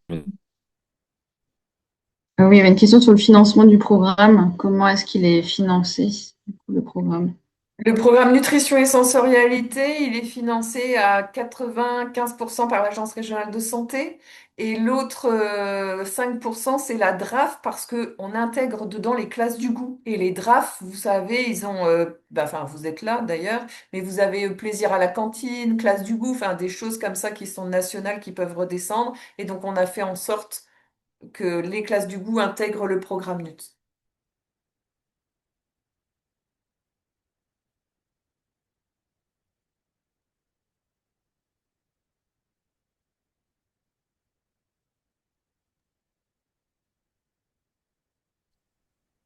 Oui, il y avait une question sur le financement du programme. Comment est-ce qu'il est financé, du coup, le programme? Le programme Nutrition et Sensorialité, il est financé à 95% par l'Agence régionale de santé et l'autre 5%, c'est la DRAF parce qu'on intègre dedans les classes du goût. Et les DRAF, vous savez, ils ont, enfin vous êtes là d'ailleurs, mais vous avez plaisir à la cantine, classe du goût, enfin des choses comme ça qui sont nationales qui peuvent redescendre. Et donc on a fait en sorte que les classes du goût intègrent le programme NUT.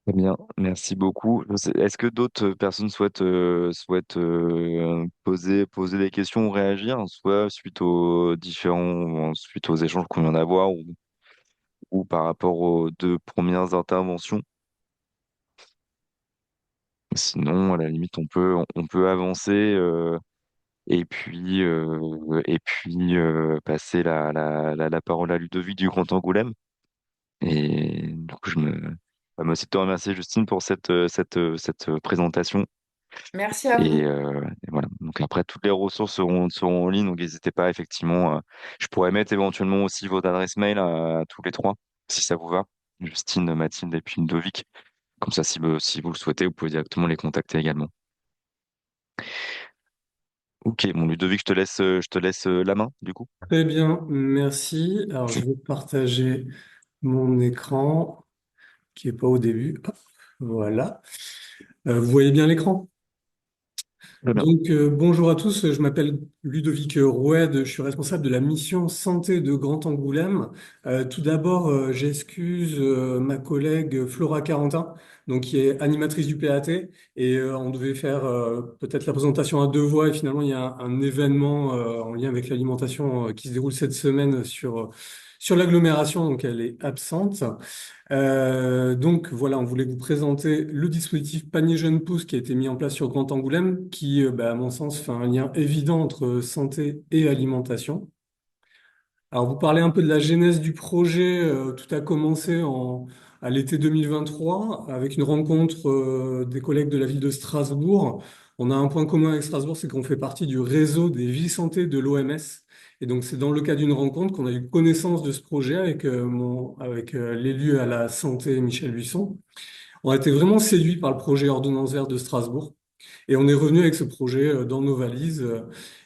Très bien, merci beaucoup. Est-ce que d'autres personnes souhaitent poser des questions ou réagir, soit suite aux échanges qu'on vient d'avoir ou par rapport aux deux premières interventions? Sinon, à la limite, on peut avancer et puis passer la parole à Ludovic du Grand Angoulême. Et du coup, moi aussi te remercier, Justine, pour cette présentation. Merci à Et, vous. et voilà. Donc après, toutes les ressources seront en ligne, donc n'hésitez pas, effectivement. Je pourrais mettre éventuellement aussi votre adresse mail à tous les trois, si ça vous va. Justine, Mathilde et puis Ludovic. Comme ça, si vous le souhaitez, vous pouvez directement les contacter également. Ok, bon, Ludovic, je te laisse la main, du coup. Très bien, merci. Alors, je vais partager mon écran qui est pas au début. Hop, voilà. Vous voyez bien l'écran? Très bien. Donc, bonjour à tous, je m'appelle Ludovic Roued, je suis responsable de la mission santé de Grand Angoulême. Tout d'abord, j'excuse ma collègue Flora Carentin, donc qui est animatrice du PAT, et on devait faire peut-être la présentation à deux voix, et finalement, il y a un événement en lien avec l'alimentation qui se déroule cette semaine sur l'agglomération, donc elle est absente. Donc voilà, on voulait vous présenter le dispositif Panier Jeune Pousse qui a été mis en place sur Grand Angoulême, qui, à mon sens, fait un lien évident entre santé et alimentation. Alors, vous parlez un peu de la genèse du projet. Tout a commencé à l'été 2023 avec une rencontre des collègues de la ville de Strasbourg. On a un point commun avec Strasbourg, c'est qu'on fait partie du réseau des vies santé de l'OMS. Et donc, c'est dans le cadre d'une rencontre qu'on a eu connaissance de ce projet avec l'élu à la santé, Michel Buisson. On a été vraiment séduits par le projet Ordonnance verte de Strasbourg. Et on est revenu avec ce projet dans nos valises.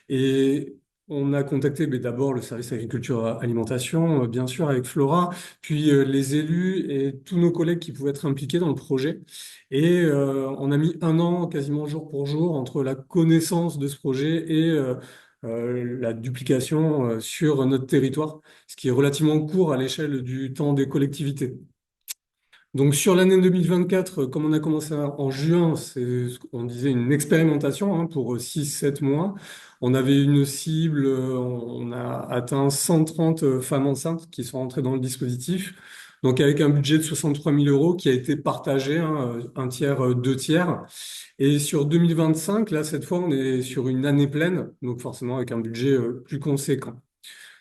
Et on a contacté d'abord le service agriculture alimentation, bien sûr, avec Flora, puis les élus et tous nos collègues qui pouvaient être impliqués dans le projet. Et on a mis un an, quasiment jour pour jour, entre la connaissance de ce projet et la duplication sur notre territoire, ce qui est relativement court à l'échelle du temps des collectivités. Donc sur l'année 2024, comme on a commencé en juin, c'est ce qu'on disait une expérimentation pour 6-7 mois. On avait une cible, on a atteint 130 femmes enceintes qui sont entrées dans le dispositif. Donc avec un budget de 63 000 euros qui a été partagé, un tiers, deux tiers. Et sur 2025, là cette fois, on est sur une année pleine, donc forcément avec un budget plus conséquent.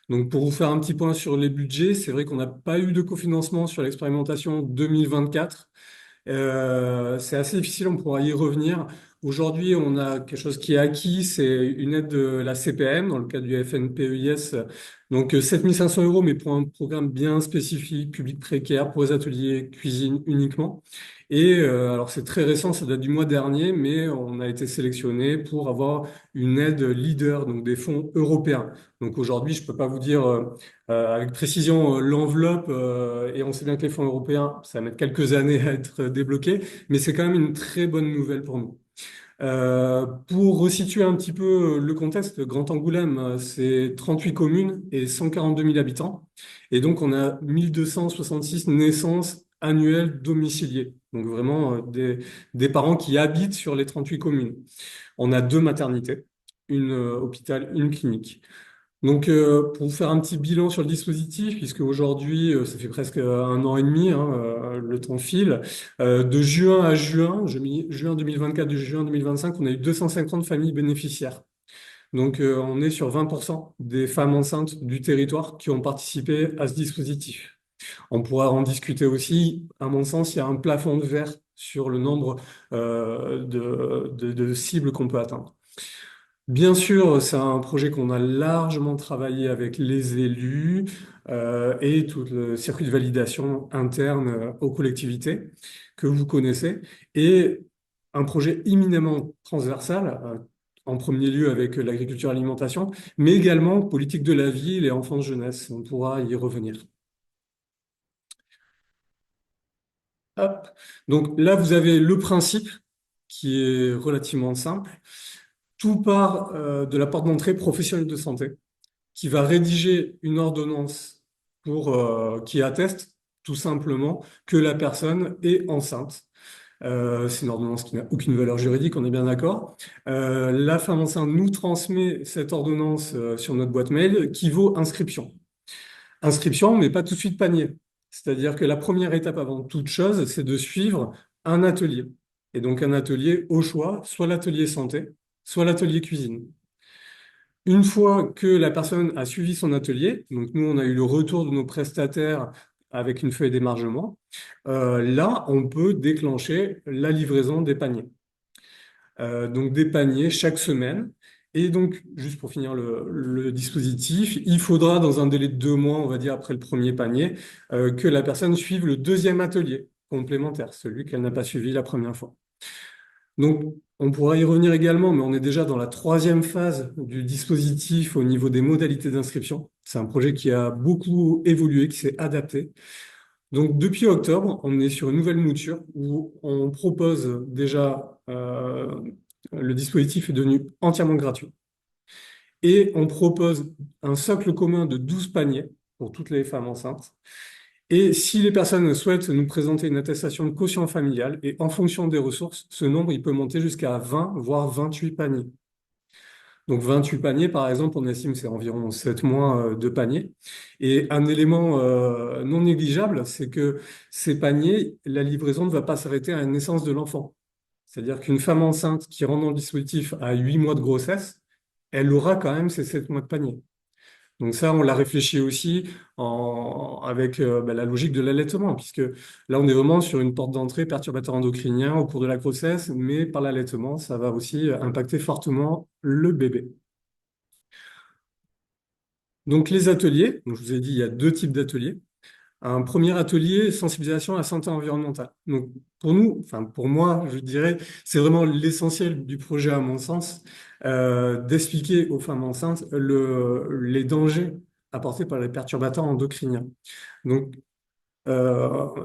Donc, pour vous faire un petit point sur les budgets, c'est vrai qu'on n'a pas eu de cofinancement sur l'expérimentation 2024. C'est assez difficile, on pourra y revenir. Aujourd'hui, on a quelque chose qui est acquis, c'est une aide de la CPM dans le cadre du FNPEIS. Donc, 7 500 euros, mais pour un programme bien spécifique, public précaire, pour les ateliers cuisine uniquement. Et alors, c'est très récent, ça date du mois dernier, mais on a été sélectionné pour avoir une aide leader, donc des fonds européens. Donc aujourd'hui, je peux pas vous dire avec précision l'enveloppe, et on sait bien que les fonds européens, ça va mettre quelques années à être débloqués, mais c'est quand même une très bonne nouvelle pour nous. Pour resituer un petit peu le contexte, Grand Angoulême, c'est 38 communes et 142 000 habitants. Et donc, on a 1266 naissances annuelles domiciliées. Donc, vraiment des parents qui habitent sur les 38 communes. On a deux maternités, une hôpital, une clinique. Donc, pour vous faire un petit bilan sur le dispositif, puisque aujourd'hui, ça fait presque un an et demi, le temps file, de juin à juin, juin 2024 de juin 2025, on a eu 250 familles bénéficiaires. Donc, on est sur 20% des femmes enceintes du territoire qui ont participé à ce dispositif. On pourra en discuter aussi. À mon sens, il y a un plafond de verre sur le nombre de cibles qu'on peut atteindre. Bien sûr, c'est un projet qu'on a largement travaillé avec les élus et tout le circuit de validation interne aux collectivités que vous connaissez, et un projet éminemment transversal, en premier lieu avec l'agriculture alimentation, mais également politique de la ville et enfance-jeunesse. On pourra y revenir. Hop. Donc là, vous avez le principe qui est relativement simple. Tout part de la porte d'entrée professionnelle de santé qui va rédiger une ordonnance qui atteste tout simplement que la personne est enceinte. C'est une ordonnance qui n'a aucune valeur juridique, on est bien d'accord. La femme enceinte nous transmet cette ordonnance sur notre boîte mail qui vaut inscription. Inscription, mais pas tout de suite panier. C'est-à-dire que la première étape avant toute chose, c'est de suivre un atelier. Et donc un atelier au choix, soit l'atelier santé, soit l'atelier cuisine. Une fois que la personne a suivi son atelier, donc nous, on a eu le retour de nos prestataires avec une feuille d'émargement, là, on peut déclencher la livraison des paniers. Donc des paniers chaque semaine. Et donc, juste pour finir le dispositif, il faudra, dans un délai de 2 mois, on va dire, après le premier panier, que la personne suive le deuxième atelier complémentaire, celui qu'elle n'a pas suivi la première fois. Donc, on pourra y revenir également, mais on est déjà dans la troisième phase du dispositif au niveau des modalités d'inscription. C'est un projet qui a beaucoup évolué, qui s'est adapté. Donc, depuis octobre, on est sur une nouvelle mouture où on propose déjà, le dispositif est devenu entièrement gratuit. Et on propose un socle commun de 12 paniers pour toutes les femmes enceintes. Et si les personnes souhaitent nous présenter une attestation de quotient familial, et en fonction des ressources, ce nombre, il peut monter jusqu'à 20, voire 28 paniers. Donc 28 paniers, par exemple, on estime que c'est environ 7 mois de paniers. Et un élément non négligeable, c'est que ces paniers, la livraison ne va pas s'arrêter à la naissance de l'enfant. C'est-à-dire qu'une femme enceinte qui rentre dans le dispositif à 8 mois de grossesse, elle aura quand même ces 7 mois de panier. Donc ça, on l'a réfléchi aussi avec la logique de l'allaitement, puisque là, on est vraiment sur une porte d'entrée perturbateur endocrinien au cours de la grossesse, mais par l'allaitement, ça va aussi impacter fortement le bébé. Donc les ateliers, donc je vous ai dit, il y a 2 types d'ateliers. Un premier atelier, sensibilisation à la santé environnementale. Donc pour nous, enfin pour moi, je dirais, c'est vraiment l'essentiel du projet à mon sens, d'expliquer aux femmes enceintes les dangers apportés par les perturbateurs endocriniens. Donc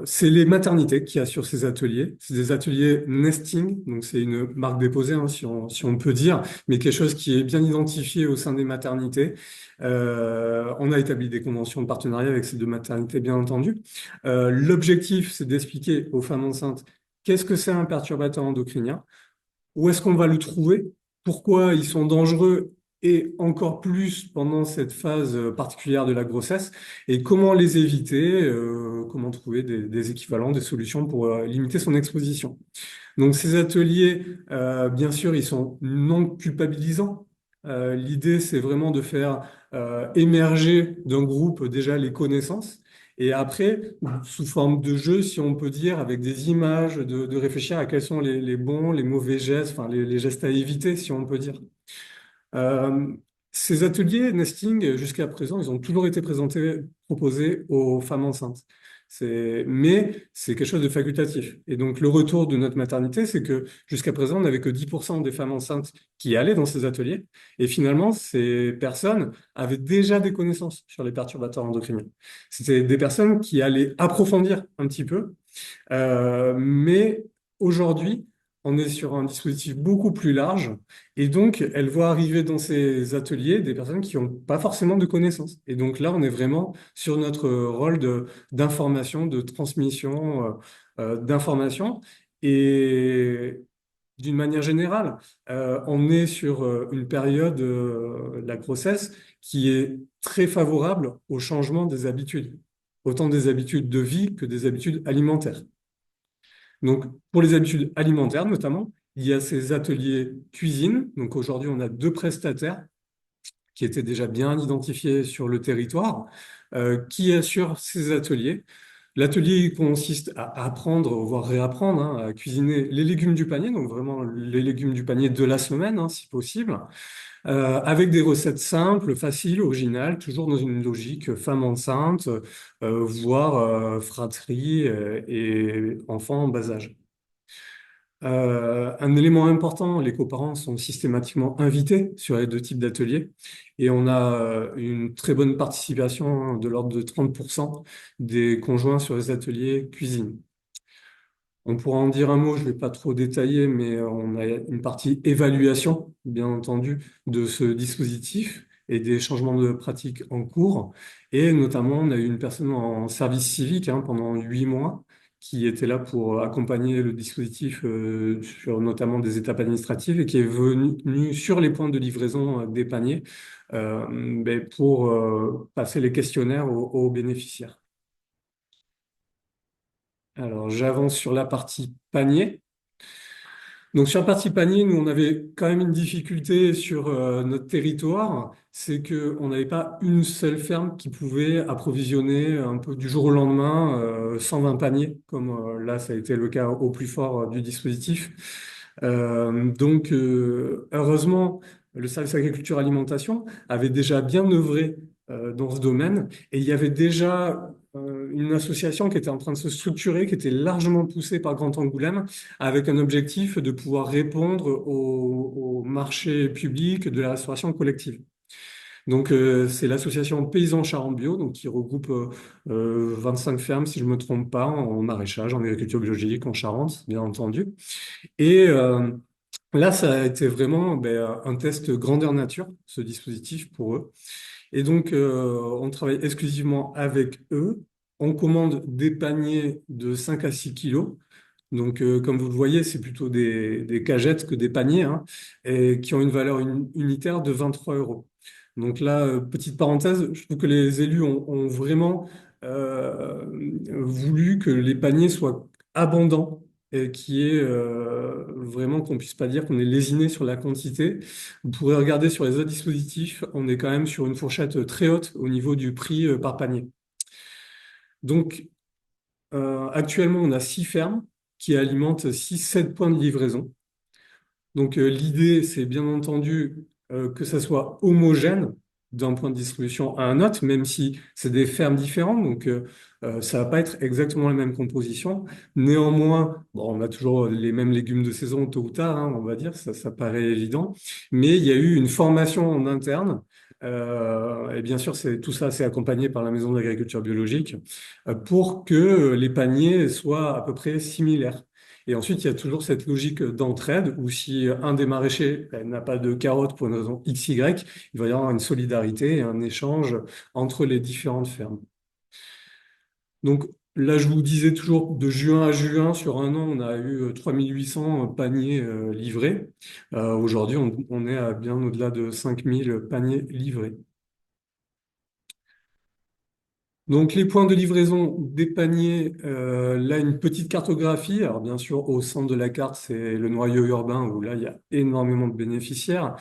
c'est les maternités qui assurent ces ateliers. C'est des ateliers nesting, donc c'est une marque déposée, hein, si on peut dire, mais quelque chose qui est bien identifié au sein des maternités. On a établi des conventions de partenariat avec ces 2 maternités, bien entendu. L'objectif, c'est d'expliquer aux femmes enceintes qu'est-ce que c'est un perturbateur endocrinien, où est-ce qu'on va le trouver, pourquoi ils sont dangereux et encore plus pendant cette phase particulière de la grossesse, et comment les éviter, comment trouver des équivalents, des solutions pour limiter son exposition. Donc ces ateliers, bien sûr, ils sont non culpabilisants. L'idée, c'est vraiment de faire émerger d'un groupe déjà les connaissances, et après, sous forme de jeu, si on peut dire, avec des images, de réfléchir à quels sont les bons, les mauvais gestes, enfin les gestes à éviter, si on peut dire. Euh, Ces ateliers nesting, jusqu'à présent, ils ont toujours été proposés aux femmes enceintes. Mais c'est quelque chose de facultatif. Et donc, le retour de notre maternité, c'est que jusqu'à présent, on n'avait que 10% des femmes enceintes qui allaient dans ces ateliers. Et finalement, ces personnes avaient déjà des connaissances sur les perturbateurs endocriniens. C'était des personnes qui allaient approfondir un petit peu. Mais aujourd'hui, on est sur un dispositif beaucoup plus large, et donc elle voit arriver dans ces ateliers des personnes qui n'ont pas forcément de connaissances. Et donc là, on est vraiment sur notre rôle d'information, de transmission d'information. Et d'une manière générale, on est sur une période, la grossesse, qui est très favorable au changement des habitudes, autant des habitudes de vie que des habitudes alimentaires. Donc, pour les habitudes alimentaires notamment, il y a ces ateliers cuisine. Donc, aujourd'hui, on a 2 prestataires qui étaient déjà bien identifiés sur le territoire, qui assurent ces ateliers. L'atelier consiste à apprendre, voire réapprendre, hein, à cuisiner les légumes du panier, donc vraiment les légumes du panier de la semaine, hein, si possible, avec des recettes simples, faciles, originales, toujours dans une logique femme enceinte, voire fratrie et enfants en bas âge. Un élément important, les coparents sont systématiquement invités sur les deux types d'ateliers et on a une très bonne participation de l'ordre de 30% des conjoints sur les ateliers cuisine. On pourra en dire un mot, je ne vais pas trop détailler, mais on a une partie évaluation, bien entendu, de ce dispositif et des changements de pratique en cours. Et notamment, on a eu une personne en service civique pendant 8 mois qui était là pour accompagner le dispositif sur notamment des étapes administratives et qui est venu sur les points de livraison des paniers pour passer les questionnaires aux bénéficiaires. Alors, j'avance sur la partie panier. Donc, sur la partie panier, nous, on avait quand même une difficulté sur notre territoire, c'est qu'on n'avait pas une seule ferme qui pouvait approvisionner un peu du jour au lendemain 120 paniers, comme là, ça a été le cas au plus fort du dispositif. Heureusement, le service agriculture alimentation avait déjà bien œuvré dans ce domaine et il y avait déjà une association qui était en train de se structurer, qui était largement poussée par Grand Angoulême, avec un objectif de pouvoir répondre au marché public de la restauration collective. Donc, c'est l'association Paysans Charente Bio, donc, qui regroupe 25 fermes, si je ne me trompe pas, en maraîchage, en agriculture biologique, en Charente, bien entendu. Et là, ça a été vraiment un test grandeur nature, ce dispositif pour eux. Et donc, on travaille exclusivement avec eux. On commande des paniers de 5 à 6 kilos. Donc, comme vous le voyez, c'est plutôt des cagettes que des paniers, et qui ont une valeur unitaire de 23 euros. Donc là, petite parenthèse, je trouve que les élus ont vraiment voulu que les paniers soient abondants et qu'il y ait vraiment qu'on puisse pas dire qu'on est lésiné sur la quantité. Vous pourrez regarder sur les autres dispositifs, on est quand même sur une fourchette très haute au niveau du prix par panier. Donc, actuellement, on a 6 fermes qui alimentent 6-7 points de livraison. Donc, l'idée, c'est bien entendu que ça soit homogène d'un point de distribution à un autre, même si c'est des fermes différentes, donc ça va pas être exactement la même composition. Néanmoins, bon, on a toujours les mêmes légumes de saison tôt ou tard, on va dire, ça paraît évident, mais il y a eu une formation en interne. Et bien sûr, tout ça, c'est accompagné par la Maison de l'Agriculture biologique pour que les paniers soient à peu près similaires. Et ensuite, il y a toujours cette logique d'entraide où si un des maraîchers n'a pas de carottes pour une raison X, Y, il va y avoir une solidarité et un échange entre les différentes fermes. Donc là, je vous disais toujours de juin à juin, sur un an, on a eu 3800 paniers livrés. Aujourd'hui, on est à bien au-delà de 5000 paniers livrés. Donc les points de livraison des paniers, là une petite cartographie. Alors bien sûr, au centre de la carte, c'est le noyau urbain où là, il y a énormément de bénéficiaires.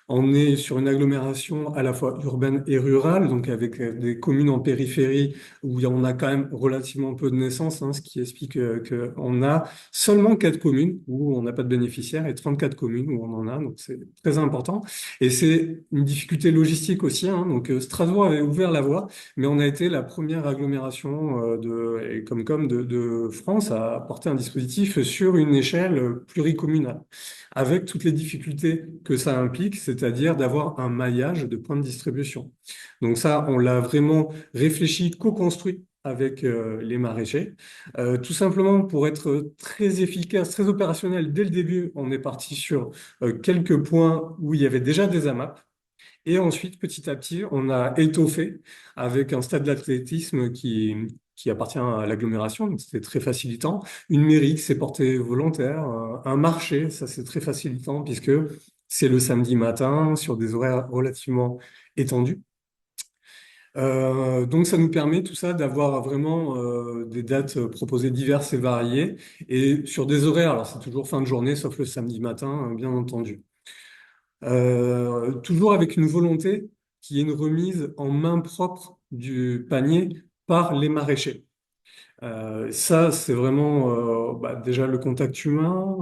On est sur une agglomération à la fois urbaine et rurale, donc avec des communes en périphérie où on a quand même relativement peu de naissances, ce qui explique qu'on a seulement 4 communes où on n'a pas de bénéficiaires et 34 communes où on en a, donc c'est très important. Et c'est une difficulté logistique aussi, donc Strasbourg avait ouvert la voie, mais on a été la première agglomération de France à porter un dispositif sur une échelle pluricommunale, avec toutes les difficultés que ça implique, c'est-à-dire d'avoir un maillage de points de distribution. Donc ça, on l'a vraiment réfléchi, co-construit avec les maraîchers. Tout simplement pour être très efficace, très opérationnel dès le début, on est parti sur quelques points où il y avait déjà des AMAP. Et ensuite, petit à petit, on a étoffé avec un stade d'athlétisme qui appartient à l'agglomération, donc c'était très facilitant. Une mairie qui s'est portée volontaire, un marché, ça c'est très facilitant puisque c'est le samedi matin sur des horaires relativement étendus. Donc ça nous permet tout ça d'avoir vraiment des dates proposées diverses et variées et sur des horaires, alors c'est toujours fin de journée sauf le samedi matin, bien entendu. Toujours avec une volonté qu'il y ait une remise en main propre du panier par les maraîchers. Ça, c'est vraiment déjà le contact humain,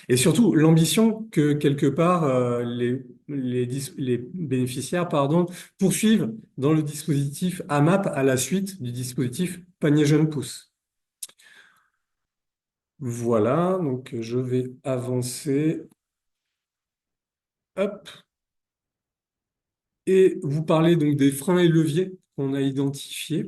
et surtout l'ambition que quelque part les bénéficiaires pardon, poursuivent dans le dispositif AMAP à la suite du dispositif Panier Jeune Pousse. Voilà, donc je vais avancer. Hop. Et vous parlez donc des freins et leviers qu'on a identifiés.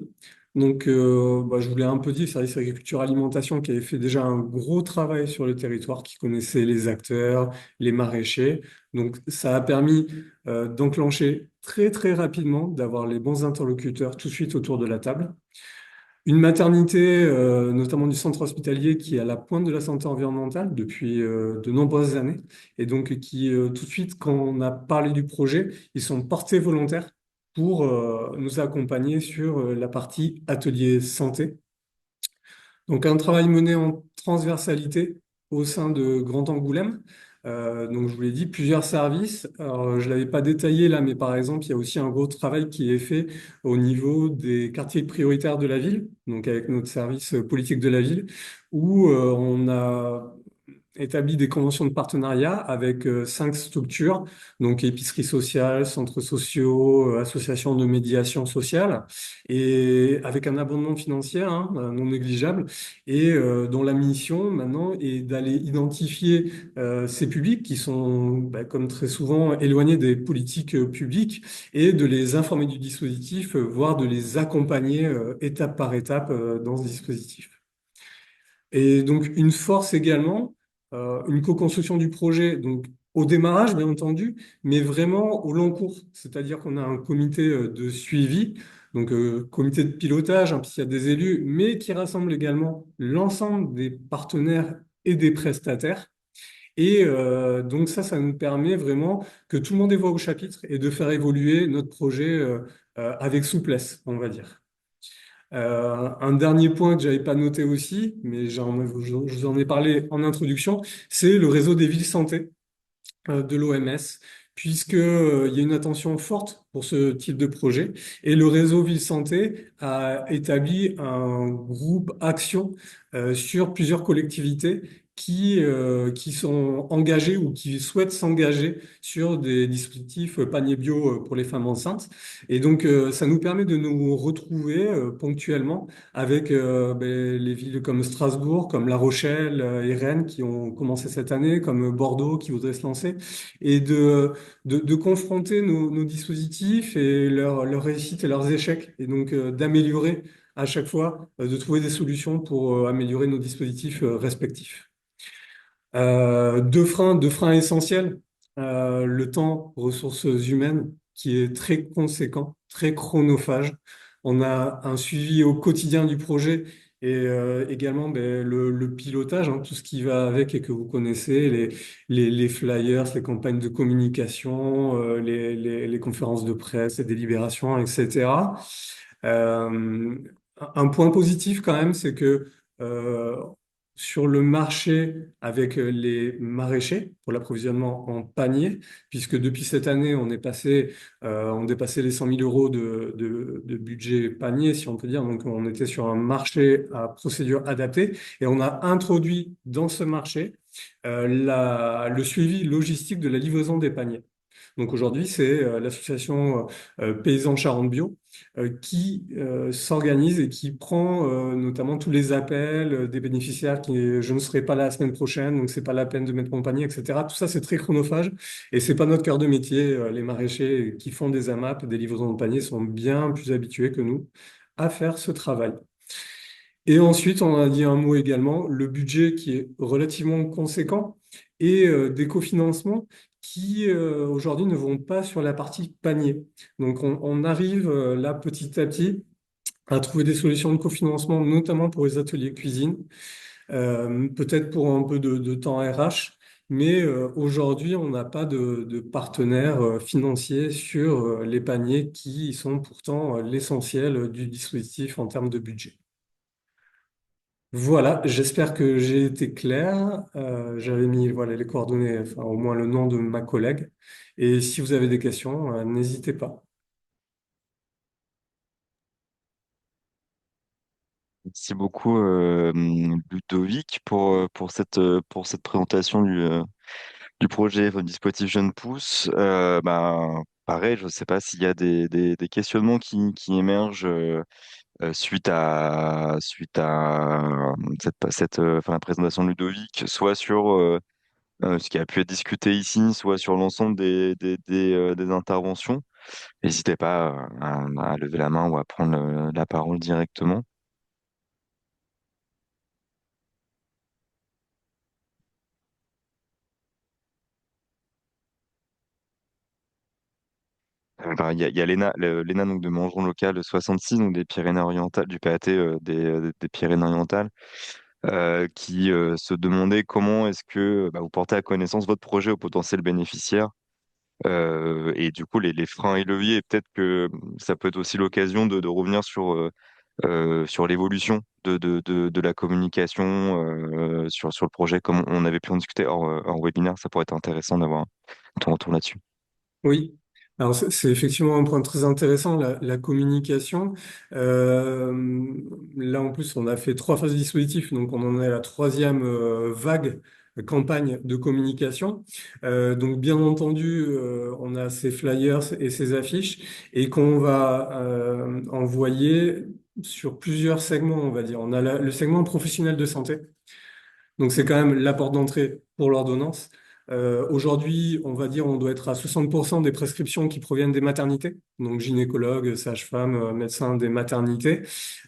Donc, je voulais un peu dire, Service Agriculture Alimentation qui avait fait déjà un gros travail sur le territoire, qui connaissait les acteurs, les maraîchers. Donc, ça a permis d'enclencher très très rapidement, d'avoir les bons interlocuteurs tout de suite autour de la table. Une maternité, notamment du centre hospitalier, qui est à la pointe de la santé environnementale depuis de nombreuses années, et donc qui, tout de suite, quand on a parlé du projet, ils sont portés volontaires pour nous accompagner sur la partie atelier santé. Donc un travail mené en transversalité au sein de Grand Angoulême. Donc je vous l'ai dit, plusieurs services. Alors, je ne l'avais pas détaillé là, mais par exemple, il y a aussi un gros travail qui est fait au niveau des quartiers prioritaires de la ville, donc avec notre service politique de la ville, où on a établi des conventions de partenariat avec 5 structures, donc épicerie sociale, centres sociaux, associations de médiation sociale, et avec un abondement financier non négligeable, et dont la mission maintenant est d'aller identifier ces publics qui sont, comme très souvent, éloignés des politiques publiques, et de les informer du dispositif, voire de les accompagner étape par étape dans ce dispositif. Et donc, une force également, une co-construction du projet, donc au démarrage, bien entendu, mais vraiment au long cours. C'est-à-dire qu'on a un comité de suivi, donc comité de pilotage, puisqu'il y a des élus, mais qui rassemble également l'ensemble des partenaires et des prestataires. Et donc ça nous permet vraiment que tout le monde ait voix au chapitre et de faire évoluer notre projet avec souplesse, on va dire. Un dernier point que j'avais pas noté aussi, mais je vous en ai parlé en introduction, c'est le réseau des villes santé de l'OMS, puisque il y a une attention forte pour ce type de projet. Et le réseau Ville Santé a établi un groupe action sur plusieurs collectivités qui sont engagées ou qui souhaitent s'engager sur des dispositifs panier bio pour les femmes enceintes. Et donc, ça nous permet de nous retrouver ponctuellement avec les villes comme Strasbourg, comme La Rochelle et Rennes qui ont commencé cette année, comme Bordeaux qui voudrait se lancer, et de confronter nos dispositifs et leurs réussites et leurs échecs, et donc d'améliorer à chaque fois, de trouver des solutions pour améliorer nos dispositifs respectifs. Deux freins essentiels. Le temps, ressources humaines, qui est très conséquent, très chronophage. On a un suivi au quotidien du projet et également le pilotage, tout ce qui va avec et que vous connaissez, les flyers, les campagnes de communication, les conférences de presse, les délibérations, etc. Euh, un point positif quand même, c'est que euh, sur le marché avec les maraîchers pour l'approvisionnement en panier, puisque depuis cette année, on dépassait les 100 000 euros de budget panier, si on peut dire. Donc, on était sur un marché à procédure adaptée et on a introduit dans ce marché le suivi logistique de la livraison des paniers. Donc aujourd'hui, c'est l'association Paysans Charente Bio qui s'organise et qui prend notamment tous les appels des bénéficiaires qui je ne serai pas là la semaine prochaine, donc c'est pas la peine de mettre mon panier, etc. Tout ça, c'est très chronophage et c'est pas notre cœur de métier. Les maraîchers qui font des AMAP, des livraisons de panier, sont bien plus habitués que nous à faire ce travail. Et ensuite, on a dit un mot également, le budget qui est relativement conséquent et des cofinancements qui aujourd'hui ne vont pas sur la partie panier. Donc on arrive là petit à petit à trouver des solutions de cofinancement, notamment pour les ateliers cuisine, peut-être pour un peu de temps RH, mais aujourd'hui on n'a pas de partenaires financiers sur les paniers qui sont pourtant l'essentiel du dispositif en termes de budget. Voilà, j'espère que j'ai été clair. J'avais mis voilà, les coordonnées, enfin, au moins le nom de ma collègue. Et si vous avez des questions, n'hésitez pas. Merci beaucoup, Ludovic, pour cette présentation du projet votre dispositif Jeune Pousse. Pareil, je ne sais pas s'il y a des questionnements qui émergent suite à la présentation de Ludovic, soit sur ce qui a pu être discuté ici, soit sur l'ensemble des interventions. N'hésitez pas à lever la main ou à prendre la parole directement. Il y a l'ENA donc de Mangeron Local 66, donc des Pyrénées-Orientales, du PAT des Pyrénées-Orientales, qui se demandait comment est-ce que vous portez à connaissance votre projet aux potentiels bénéficiaires. Et du coup, les freins et leviers, et peut-être que ça peut être aussi l'occasion de revenir sur l'évolution de la communication sur le projet, comme on avait pu en discuter hors webinaire. Ça pourrait être intéressant d'avoir ton retour là-dessus. Oui, alors c'est effectivement un point très intéressant, la communication. Euh, Là, en plus, on a fait 3 phases de dispositif, donc on en est à la troisième vague campagne de communication. Donc, bien entendu, on a ces flyers et ces affiches et qu'on va envoyer sur plusieurs segments, on va dire. On a le segment professionnel de santé. Donc c'est quand même la porte d'entrée pour l'ordonnance. Aujourd'hui, on va dire on doit être à 60% des prescriptions qui proviennent des maternités, donc gynécologues, sages-femmes, médecins des maternités.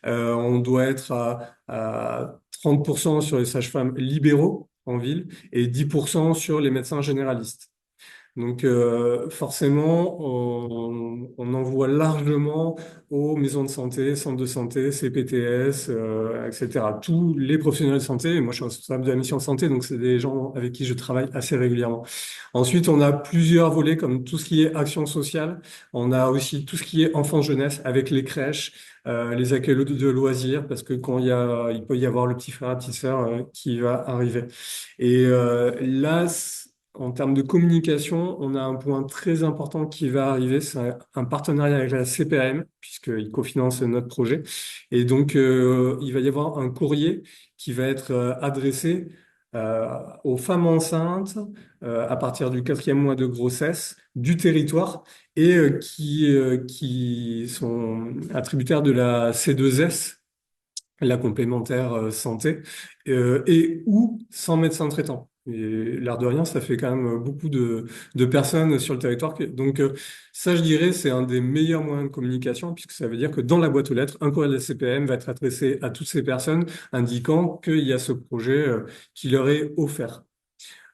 On doit être à 30% sur les sages-femmes libéraux en ville et 10% sur les médecins généralistes. Donc forcément, on envoie largement aux maisons de santé, centres de santé, CPTS, etc. Tous les professionnels de santé. Et moi, je suis responsable de la mission santé, donc c'est des gens avec qui je travaille assez régulièrement. Ensuite, on a plusieurs volets comme tout ce qui est action sociale. On a aussi tout ce qui est enfance-jeunesse avec les crèches, les accueils de loisirs, parce que quand il peut y avoir le petit frère, la petite sœur qui va arriver. Et là, en termes de communication, on a un point très important qui va arriver, c'est un partenariat avec la CPAM, puisqu'ils cofinancent notre projet. Et donc, il va y avoir un courrier qui va être adressé aux femmes enceintes à partir du 4e mois de grossesse du territoire et qui sont attributaires de la C2S, la complémentaire santé, et ou sans médecin traitant. Et l'air de rien, ça fait quand même beaucoup de personnes sur le territoire. Donc ça, je dirais, c'est un des meilleurs moyens de communication, puisque ça veut dire que dans la boîte aux lettres, un courriel de la CPM va être adressé à toutes ces personnes, indiquant qu'il y a ce projet qui leur est offert.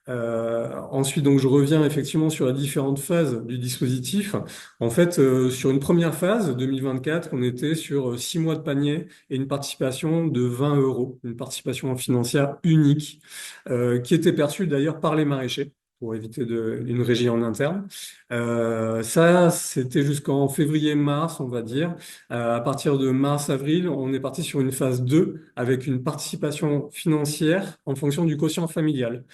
Ensuite, donc, je reviens effectivement sur les différentes phases du dispositif. En fait, sur une première phase, 2024, on était sur 6 mois de panier et une participation de 20 euros, une participation financière unique, qui était perçue d'ailleurs par les maraîchers pour éviter une régie en interne. Ça, c'était jusqu'en février-mars, on va dire. À partir de mars-avril, on est parti sur une phase 2 avec une participation financière en fonction du quotient familial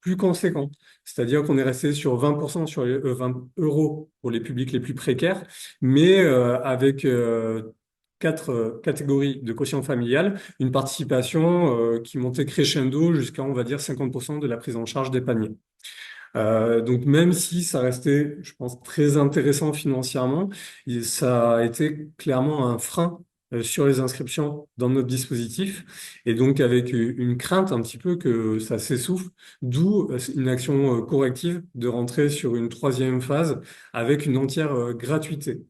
plus conséquent. C'est-à-dire qu'on est resté sur 20% sur 20 euros pour les publics les plus précaires, mais avec 4 catégories de quotient familial, une participation qui montait crescendo jusqu'à, on va dire, 50% de la prise en charge des paniers. Donc même si ça restait, je pense, très intéressant financièrement, ça a été clairement un frein sur les inscriptions dans notre dispositif, et donc avec une crainte un petit peu que ça s'essouffle, d'où une action corrective de rentrer sur une troisième phase avec une entière gratuité.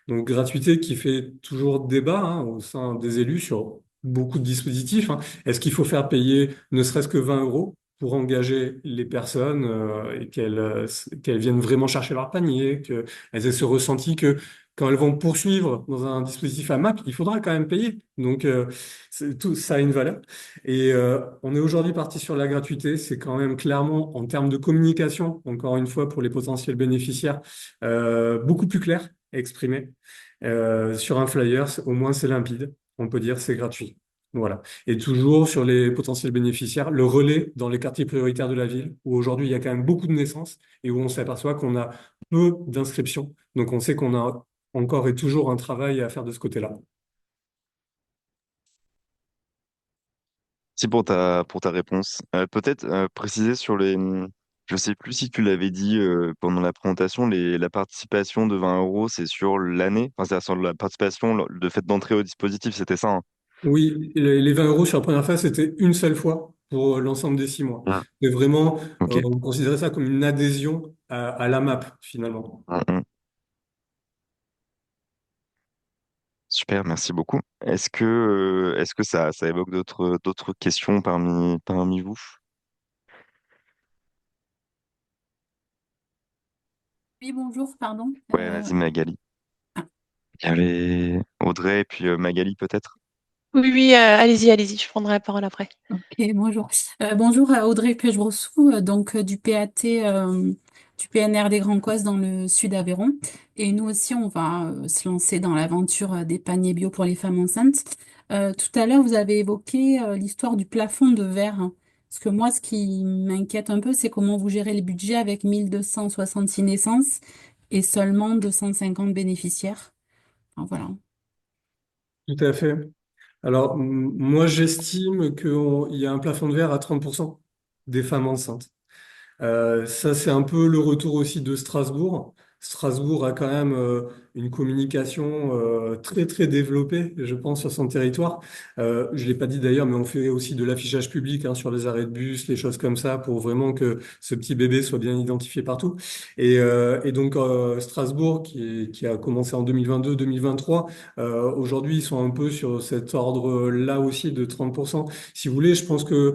Donc gratuité qui fait toujours débat hein, au sein des élus sur beaucoup de dispositifs. Hein. Est-ce qu'il faut faire payer ne serait-ce que 20 euros pour engager les personnes et qu'elles viennent vraiment chercher leur panier, qu'elles aient ce ressenti que quand elles vont poursuivre dans un dispositif AMAP, il faudra quand même payer. Donc tout ça a une valeur. Et on est aujourd'hui parti sur la gratuité. C'est quand même clairement en termes de communication, encore une fois pour les potentiels bénéficiaires, beaucoup plus clair exprimé. Sur un flyer, au moins c'est limpide. On peut dire c'est gratuit. Voilà. Et toujours sur les potentiels bénéficiaires, le relais dans les quartiers prioritaires de la ville, où aujourd'hui il y a quand même beaucoup de naissances et où on s'aperçoit qu'on a peu d'inscriptions. Donc on sait qu'on a encore et toujours un travail à faire de ce côté-là. Merci pour ta réponse. Peut-être préciser sur je sais plus si tu l'avais dit pendant la présentation, la participation de 20 euros, c'est sur l'année. Enfin, c'est sur la participation, le fait d'entrer au dispositif, c'était ça, hein. Oui, les 20 euros sur la première phase, c'était une seule fois pour l'ensemble des 6 mois. Mm. Mais vraiment, Ok. on considérait ça comme une adhésion à la map, finalement. Mm. Super, merci beaucoup. Est-ce que ça évoque d'autres questions parmi vous? Oui, bonjour, pardon. Ouais, vas-y, Magali. Il y avait Audrey et puis Magali peut-être. Oui, oui, allez-y, allez-y, je prendrai la parole après. Ok, bonjour. Bonjour à Audrey Pech-Brossou, du PAT, du PNR des Grands Causes dans le sud Aveyron. Et nous aussi, on va se lancer dans l'aventure des paniers bio pour les femmes enceintes. Tout à l'heure, vous avez évoqué l'histoire du plafond de verre, hein. Parce que moi, ce qui m'inquiète un peu, c'est comment vous gérez les budgets avec 1266 naissances et seulement 250 bénéficiaires. Enfin, voilà. Tout à fait. Alors, moi, j'estime qu'il y a un plafond de verre à 30% des femmes enceintes. Ça, c'est un peu le retour aussi de Strasbourg. Strasbourg a quand même une communication très très développée, je pense, sur son territoire. Je l'ai pas dit d'ailleurs, mais on fait aussi de l'affichage public hein, sur les arrêts de bus, les choses comme ça, pour vraiment que ce petit bébé soit bien identifié partout. Et donc Strasbourg, qui a commencé en 2022-2023, aujourd'hui ils sont un peu sur cet ordre-là aussi de 30%. Si vous voulez, je pense que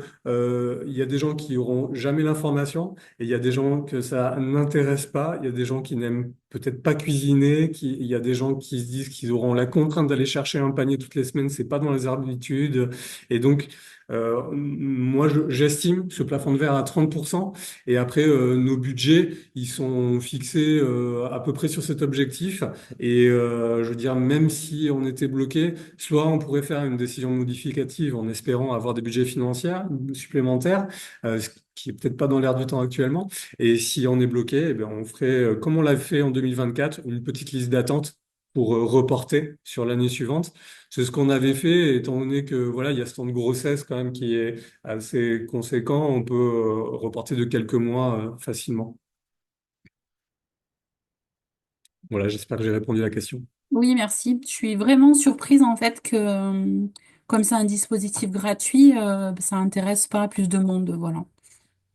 il y a des gens qui auront jamais l'information. Et il y a des gens que ça n'intéresse pas, il y a des gens qui n'aiment peut-être pas cuisiner, il y a des gens qui se disent qu'ils auront la contrainte d'aller chercher un panier toutes les semaines, c'est pas dans les habitudes. Et donc, moi, j'estime ce plafond de verre à 30%. Et après, nos budgets, ils sont fixés à peu près sur cet objectif. Et je veux dire, même si on était bloqué, soit on pourrait faire une décision modificative en espérant avoir des budgets financiers supplémentaires, ce qui est peut-être pas dans l'air du temps actuellement. Et si on est bloqué, eh bien, on ferait, comme on l'a fait en 2024, une petite liste d'attente pour reporter sur l'année suivante. C'est ce qu'on avait fait, étant donné que voilà, il y a ce temps de grossesse quand même qui est assez conséquent, on peut reporter de quelques mois facilement. Voilà, j'espère que j'ai répondu à la question. Oui, merci. Je suis vraiment surprise en fait que, comme c'est un dispositif gratuit, ça intéresse pas plus de monde, voilà.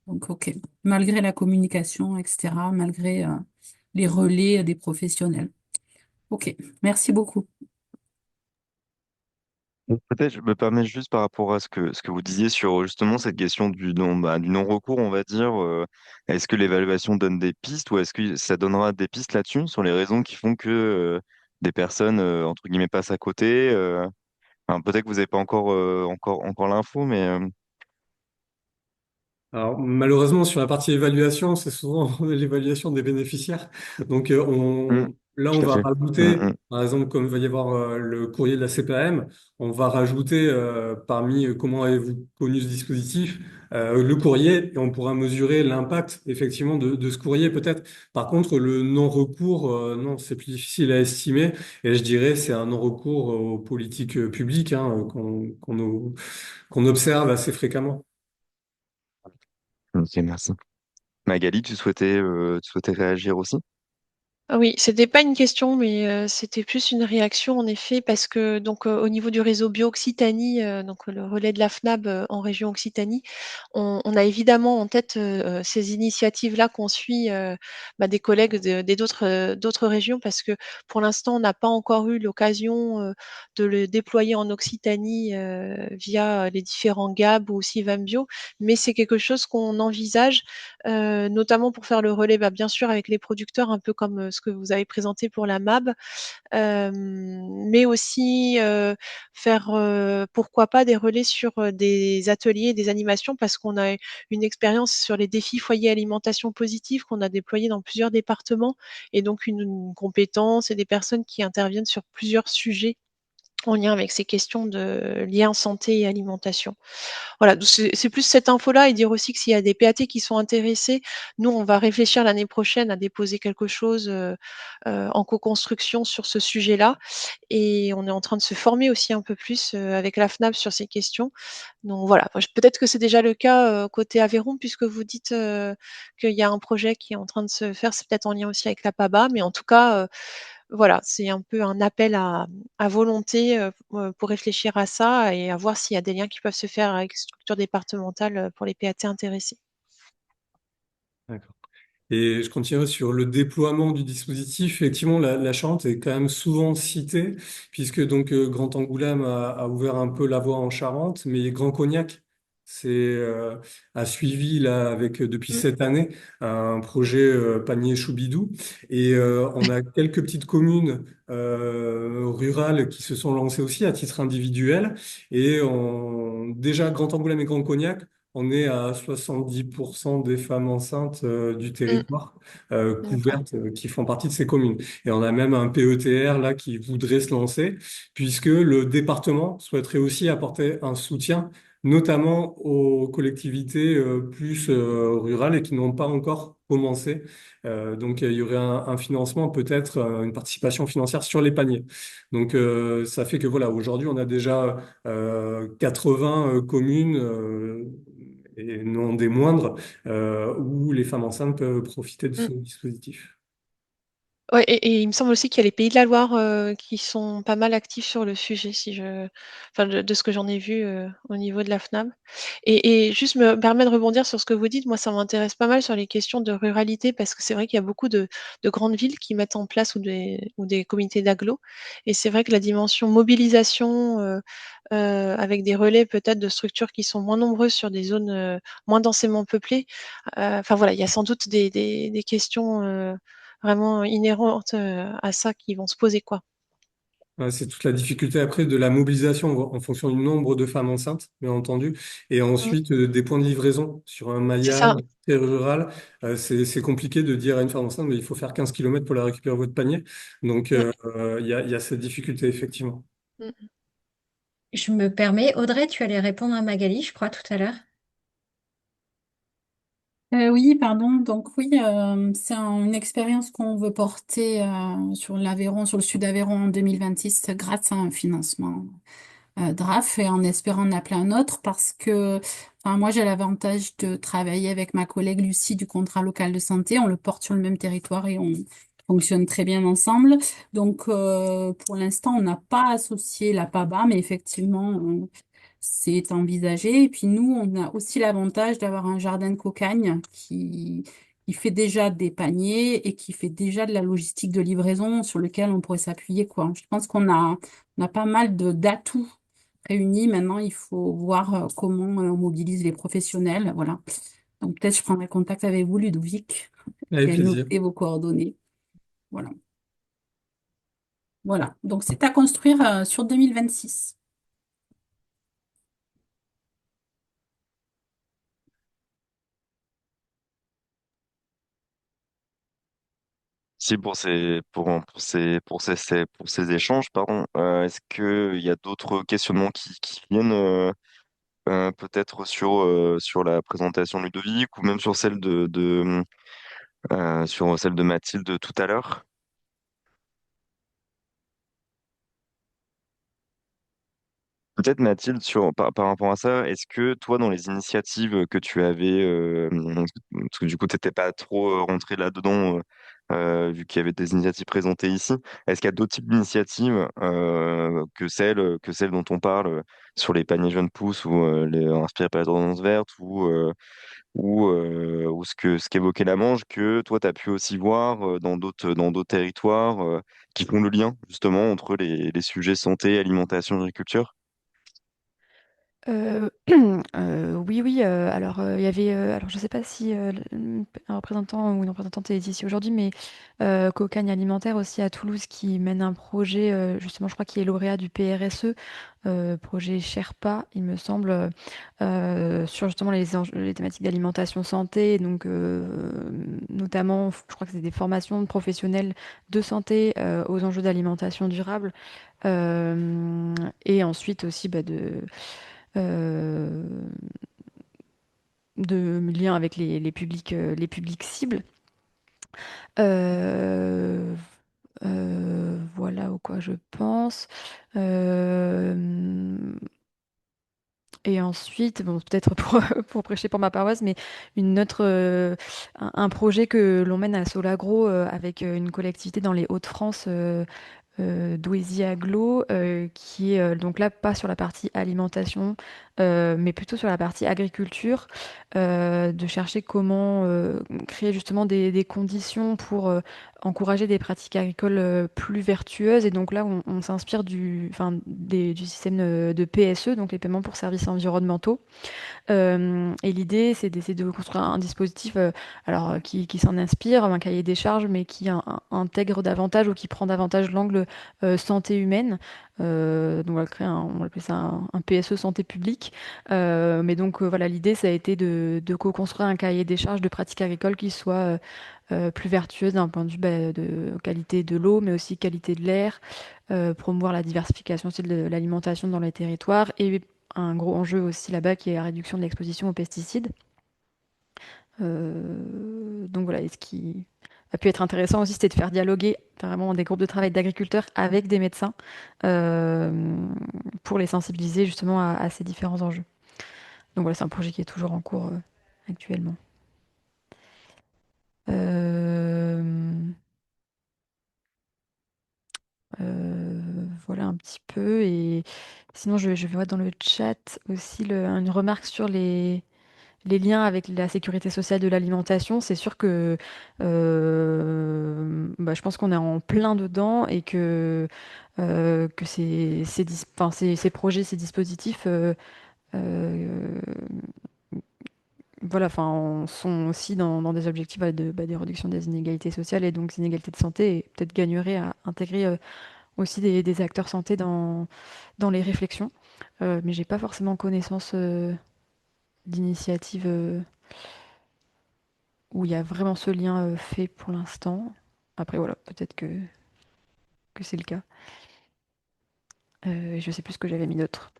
Donc, ok. Malgré la communication, etc., malgré les relais des professionnels. Ok, merci beaucoup. Peut-être, je me permets juste par rapport à ce que vous disiez sur justement cette question du non-recours, on va dire. Est-ce que l'évaluation donne des pistes ou est-ce que ça donnera des pistes là-dessus sur les raisons qui font que des personnes, entre guillemets, passent à côté? Enfin, peut-être que vous n'avez pas encore l'info, mais Alors, malheureusement, sur la partie évaluation, c'est souvent l'évaluation des bénéficiaires. Donc, hmm, là, on tout à va fait. rajouter, Hmm. par exemple, comme il va y avoir le courrier de la CPAM, on va rajouter parmi comment avez-vous connu ce dispositif, le courrier, et on pourra mesurer l'impact, effectivement, de ce courrier, peut-être. Par contre, le non-recours, non, c'est plus difficile à estimer. Et je dirais, c'est un non-recours aux politiques publiques hein, qu'on observe assez fréquemment. Ok, merci. Magali, tu souhaitais réagir aussi? Ah oui, c'était pas une question, mais c'était plus une réaction en effet, parce que donc au niveau du réseau Bio Occitanie, donc le relais de la FNAB en région Occitanie, on a évidemment en tête ces initiatives-là qu'on suit des collègues des d'autres régions, parce que pour l'instant, on n'a pas encore eu l'occasion de le déployer en Occitanie via les différents GAB ou aussi Vambio, mais c'est quelque chose qu'on envisage notamment pour faire le relais, bien sûr avec les producteurs, un peu comme ce que vous avez présenté pour la MAB, mais aussi faire, pourquoi pas des relais sur des ateliers, des animations, parce qu'on a une expérience sur les défis foyer alimentation positive qu'on a déployé dans plusieurs départements, et donc une compétence et des personnes qui interviennent sur plusieurs sujets en lien avec ces questions de lien santé et alimentation. Voilà, donc c'est plus cette info-là et dire aussi que s'il y a des PAT qui sont intéressés, nous, on va réfléchir l'année prochaine à déposer quelque chose, en co-construction sur ce sujet-là et on est en train de se former aussi un peu plus, avec la FNAP sur ces questions. Donc voilà, moi, peut-être que c'est déjà le cas, côté Aveyron puisque vous dites, qu'il y a un projet qui est en train de se faire. C'est peut-être en lien aussi avec la PABA, mais en tout cas, voilà, c'est un peu un appel à volonté, pour réfléchir à ça et à voir s'il y a des liens qui peuvent se faire avec les structures départementales, pour les PAT intéressés. D'accord. Et je continuerai sur le déploiement du dispositif. Effectivement, la Charente est quand même souvent citée, puisque donc Grand Angoulême a ouvert un peu la voie en Charente, mais Grand Cognac a suivi là avec depuis Mmh, cette année un projet panier Choubidou. Et on a quelques petites communes rurales qui se sont lancées aussi à titre individuel. Et déjà Grand Angoulême et Grand Cognac. On est à 70% des femmes enceintes du mmh, territoire d'accord. couvertes qui font partie de ces communes. Et on a même un PETR là qui voudrait se lancer, puisque le département souhaiterait aussi apporter un soutien, notamment aux collectivités plus rurales et qui n'ont pas encore commencé. Donc il y aurait un financement, peut-être une participation financière sur les paniers. Donc ça fait que voilà, aujourd'hui on a déjà 80 communes et non des moindres, où les femmes enceintes peuvent profiter de Mmh. ce dispositif. Ouais et il me semble aussi qu'il y a les Pays de la Loire, qui sont pas mal actifs sur le sujet si je enfin de ce que j'en ai vu, au niveau de la FNAB et juste me permet de rebondir sur ce que vous dites. Moi, ça m'intéresse pas mal sur les questions de ruralité parce que c'est vrai qu'il y a beaucoup de grandes villes qui mettent en place ou des comités d'agglo et c'est vrai que la dimension mobilisation, avec des relais peut-être de structures qui sont moins nombreuses sur des zones, moins densément peuplées, enfin voilà, il y a sans doute des questions, vraiment inhérentes, à ça qui vont se poser, quoi. Ouais, c'est toute la difficulté après de la mobilisation en fonction du nombre de femmes enceintes, bien entendu, et Mmh, ensuite des points de livraison sur un c'est maillage ça. très rural. C'est compliqué de dire à une femme enceinte, mais il faut faire 15 kilomètres pour la récupérer votre panier. Donc Mmh, il y a cette difficulté, effectivement. mmh. Je me permets, Audrey, tu allais répondre à Magali, je crois, tout à l'heure. Oui, pardon. Donc oui, c'est une expérience qu'on veut porter sur l'Aveyron, sur le sud d'Aveyron en 2026 grâce à un financement DRAF et en espérant en appeler un autre parce que enfin, moi j'ai l'avantage de travailler avec ma collègue Lucie du contrat local de santé. On le porte sur le même territoire et on fonctionne très bien ensemble. Donc pour l'instant on n'a pas associé la PABA, mais effectivement c'est envisagé. Et puis nous on a aussi l'avantage d'avoir un jardin de cocagne qui fait déjà des paniers et qui fait déjà de la logistique de livraison sur lequel on pourrait s'appuyer, quoi. Je pense on a pas mal de d'atouts réunis. Maintenant, il faut voir comment on mobilise les professionnels. Voilà. Donc, peut-être je prendrai contact avec vous, Ludovic. Avec J'ai plaisir. noté vos coordonnées. Voilà. Voilà. Donc, c'est à construire sur 2026. Si pour ces échanges, pardon. Est-ce qu'il y a d'autres questionnements qui viennent peut-être sur la présentation de Ludovic ou même sur sur celle de Mathilde tout à l'heure? Peut-être Mathilde, par rapport à ça, est-ce que toi, dans les initiatives que tu avais, parce que du coup, tu n'étais pas trop rentré là-dedans, vu qu'il y avait des initiatives présentées ici, est-ce qu'il y a d'autres types d'initiatives que celles dont on parle sur les paniers jeunes pousses ou les inspirés par les ordonnances vertes ou ce qu'évoquait la Manche, que toi, tu as pu aussi voir dans d'autres territoires qui font le lien justement entre les sujets santé, alimentation, agriculture? Oui, oui. Alors, il y avait. Alors, je ne sais pas si un représentant ou une représentante est ici aujourd'hui, mais Cocagne Alimentaire aussi à Toulouse qui mène un projet, justement, je crois qu'il est lauréat du PRSE, projet Sherpa, il me semble, sur justement les thématiques d'alimentation santé. Donc, notamment, je crois que c'est des formations de professionnels de santé aux enjeux d'alimentation durable. Et ensuite aussi bah, euh, de lien avec les publics cibles. Euh, voilà au quoi je pense. Euh, et ensuite, bon, peut-être pour, pour prêcher pour ma paroisse, mais un projet que l'on mène à Solagro avec une collectivité dans les Hauts-de-France, Douaisis Agglo, qui est donc là pas sur la partie alimentation, mais plutôt sur la partie agriculture, de chercher comment créer justement des conditions pour encourager des pratiques agricoles plus vertueuses. Et donc là, on s'inspire du système de PSE, donc les paiements pour services environnementaux. Et l'idée, c'est d'essayer de construire un dispositif qui s'en inspire, un cahier des charges, mais qui intègre davantage ou qui prend davantage l'angle santé humaine. Donc on va appeler ça un PSE santé publique. Mais donc voilà, l'idée, ça a été de co-construire un cahier des charges de pratiques agricoles qui soit plus vertueuse d'un point de vue de qualité de l'eau, mais aussi qualité de l'air, promouvoir la diversification aussi de l'alimentation dans les territoires et un gros enjeu aussi là-bas qui est la réduction de l'exposition aux pesticides. Donc voilà, et ce qui a pu être intéressant aussi, c'était de faire dialoguer vraiment des groupes de travail d'agriculteurs avec des médecins euh, pour les sensibiliser justement à ces différents enjeux. Donc voilà, c'est un projet qui est toujours en cours actuellement. Euh, voilà un petit peu. Et sinon, je vois dans le chat aussi une remarque sur les liens avec la sécurité sociale de l'alimentation. C'est sûr que je pense qu'on est en plein dedans et que ces projets, ces dispositifs euh, voilà, enfin, sont aussi dans des objectifs des réductions des inégalités sociales et donc des inégalités de santé et peut-être gagneraient à intégrer aussi des acteurs santé dans les réflexions. Mais j'ai pas forcément connaissance d'initiatives où il y a vraiment ce lien fait pour l'instant. Après, voilà, peut-être que c'est le cas. Je sais plus ce que j'avais mis d'autre.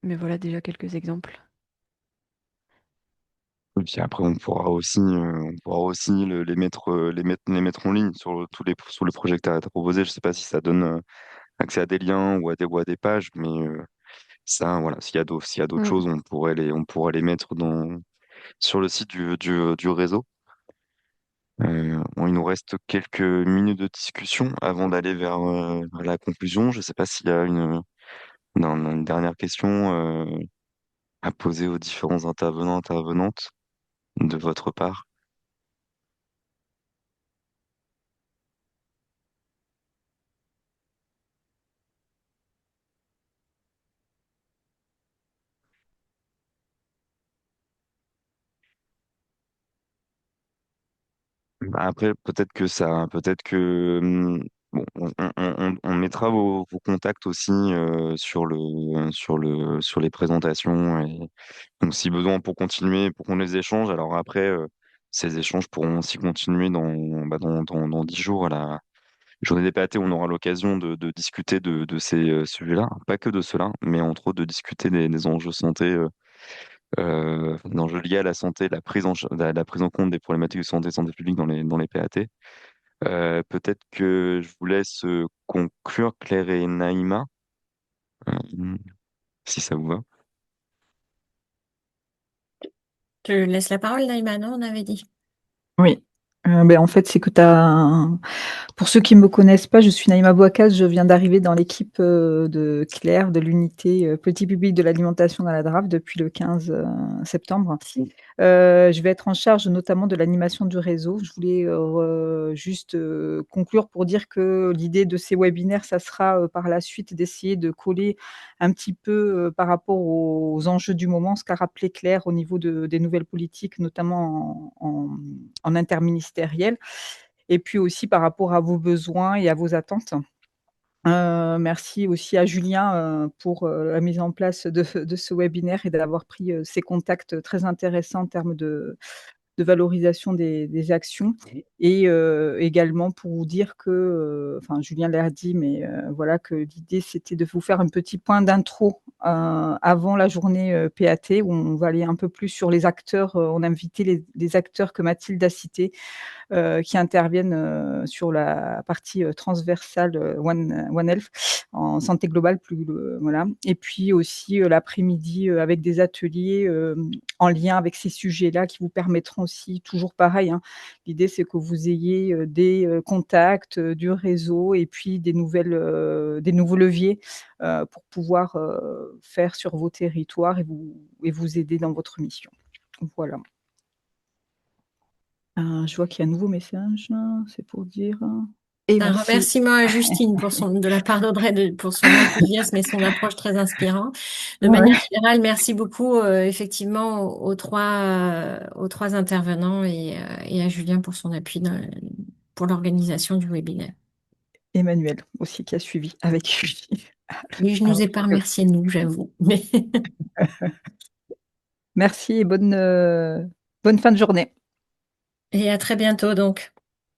Mais voilà déjà quelques exemples. Et puis après, on pourra aussi les mettre en ligne sur le projet que tu as proposé. Je sais pas si ça donne accès à des liens ou à des pages, mais ça, voilà, s'il y a d'autres Mm. choses, on pourrait les mettre sur le site du réseau. Bon, il nous reste quelques minutes de discussion avant d'aller vers la conclusion. Je ne sais pas s'il y a une dernière question à poser aux différents intervenants, intervenantes de votre part. Bah, après, bon, on mettra vos contacts aussi sur les présentations. Et donc, si besoin pour continuer, pour qu'on les échange. Alors après, ces échanges pourront aussi continuer dans 10 jours à la journée des PAT. On aura l'occasion de discuter de ces sujets-là, pas que de cela, mais entre autres de discuter des enjeux santé. D'enjeux liés à la santé, la prise en compte des problématiques de santé publique dans les PAT. Peut-être que je vous laisse conclure, Claire et Naïma, euh, si ça vous va. Je laisse la parole, Naïma, non, on avait dit. Oui. En fait, c'est que tu as. Pour ceux qui ne me connaissent pas, je suis Naïma Bouakas, je viens d'arriver dans l'équipe de Claire, de l'unité politique publique de l'alimentation dans la DRAF depuis le 15 septembre. Je vais être en charge notamment de l'animation du réseau. Je voulais, juste, conclure pour dire que l'idée de ces webinaires, ça sera, par la suite d'essayer de coller un petit peu, par rapport aux enjeux du moment, ce qu'a rappelé Claire au niveau des nouvelles politiques, notamment en interministériel et puis aussi par rapport à vos besoins et à vos attentes. Merci aussi à Julien, pour, la mise en place de ce webinaire et d'avoir pris, ces contacts très intéressants en termes de valorisation des actions et également pour vous dire que, enfin Julien l'a dit, mais voilà que l'idée c'était de vous faire un petit point d'intro, avant la journée, PAT où on va aller un peu plus sur les acteurs, on a invité les acteurs que Mathilde a cités, qui interviennent, sur la partie, transversale, One Health en santé globale plus, voilà et puis aussi, l'après-midi, avec des ateliers, en lien avec ces sujets-là qui vous permettront aussi toujours pareil, hein, l'idée c'est que vous ayez, des, contacts, du réseau et puis des nouveaux leviers, pour pouvoir, faire sur vos territoires et vous aider dans votre mission. Voilà. Je vois qu'il y a un nouveau message, c'est pour dire, et Un merci. remerciement à Justine de la part d'Audrey pour son enthousiasme et son approche très inspirante. De Ouais. manière générale, merci beaucoup effectivement aux trois intervenants et à Julien pour son appui pour l'organisation du webinaire. Emmanuel aussi qui a suivi avec Julie. Oui, je nous ai pas remercié, nous, j'avoue. Mais Merci et bonne fin de journée. et à très bientôt donc.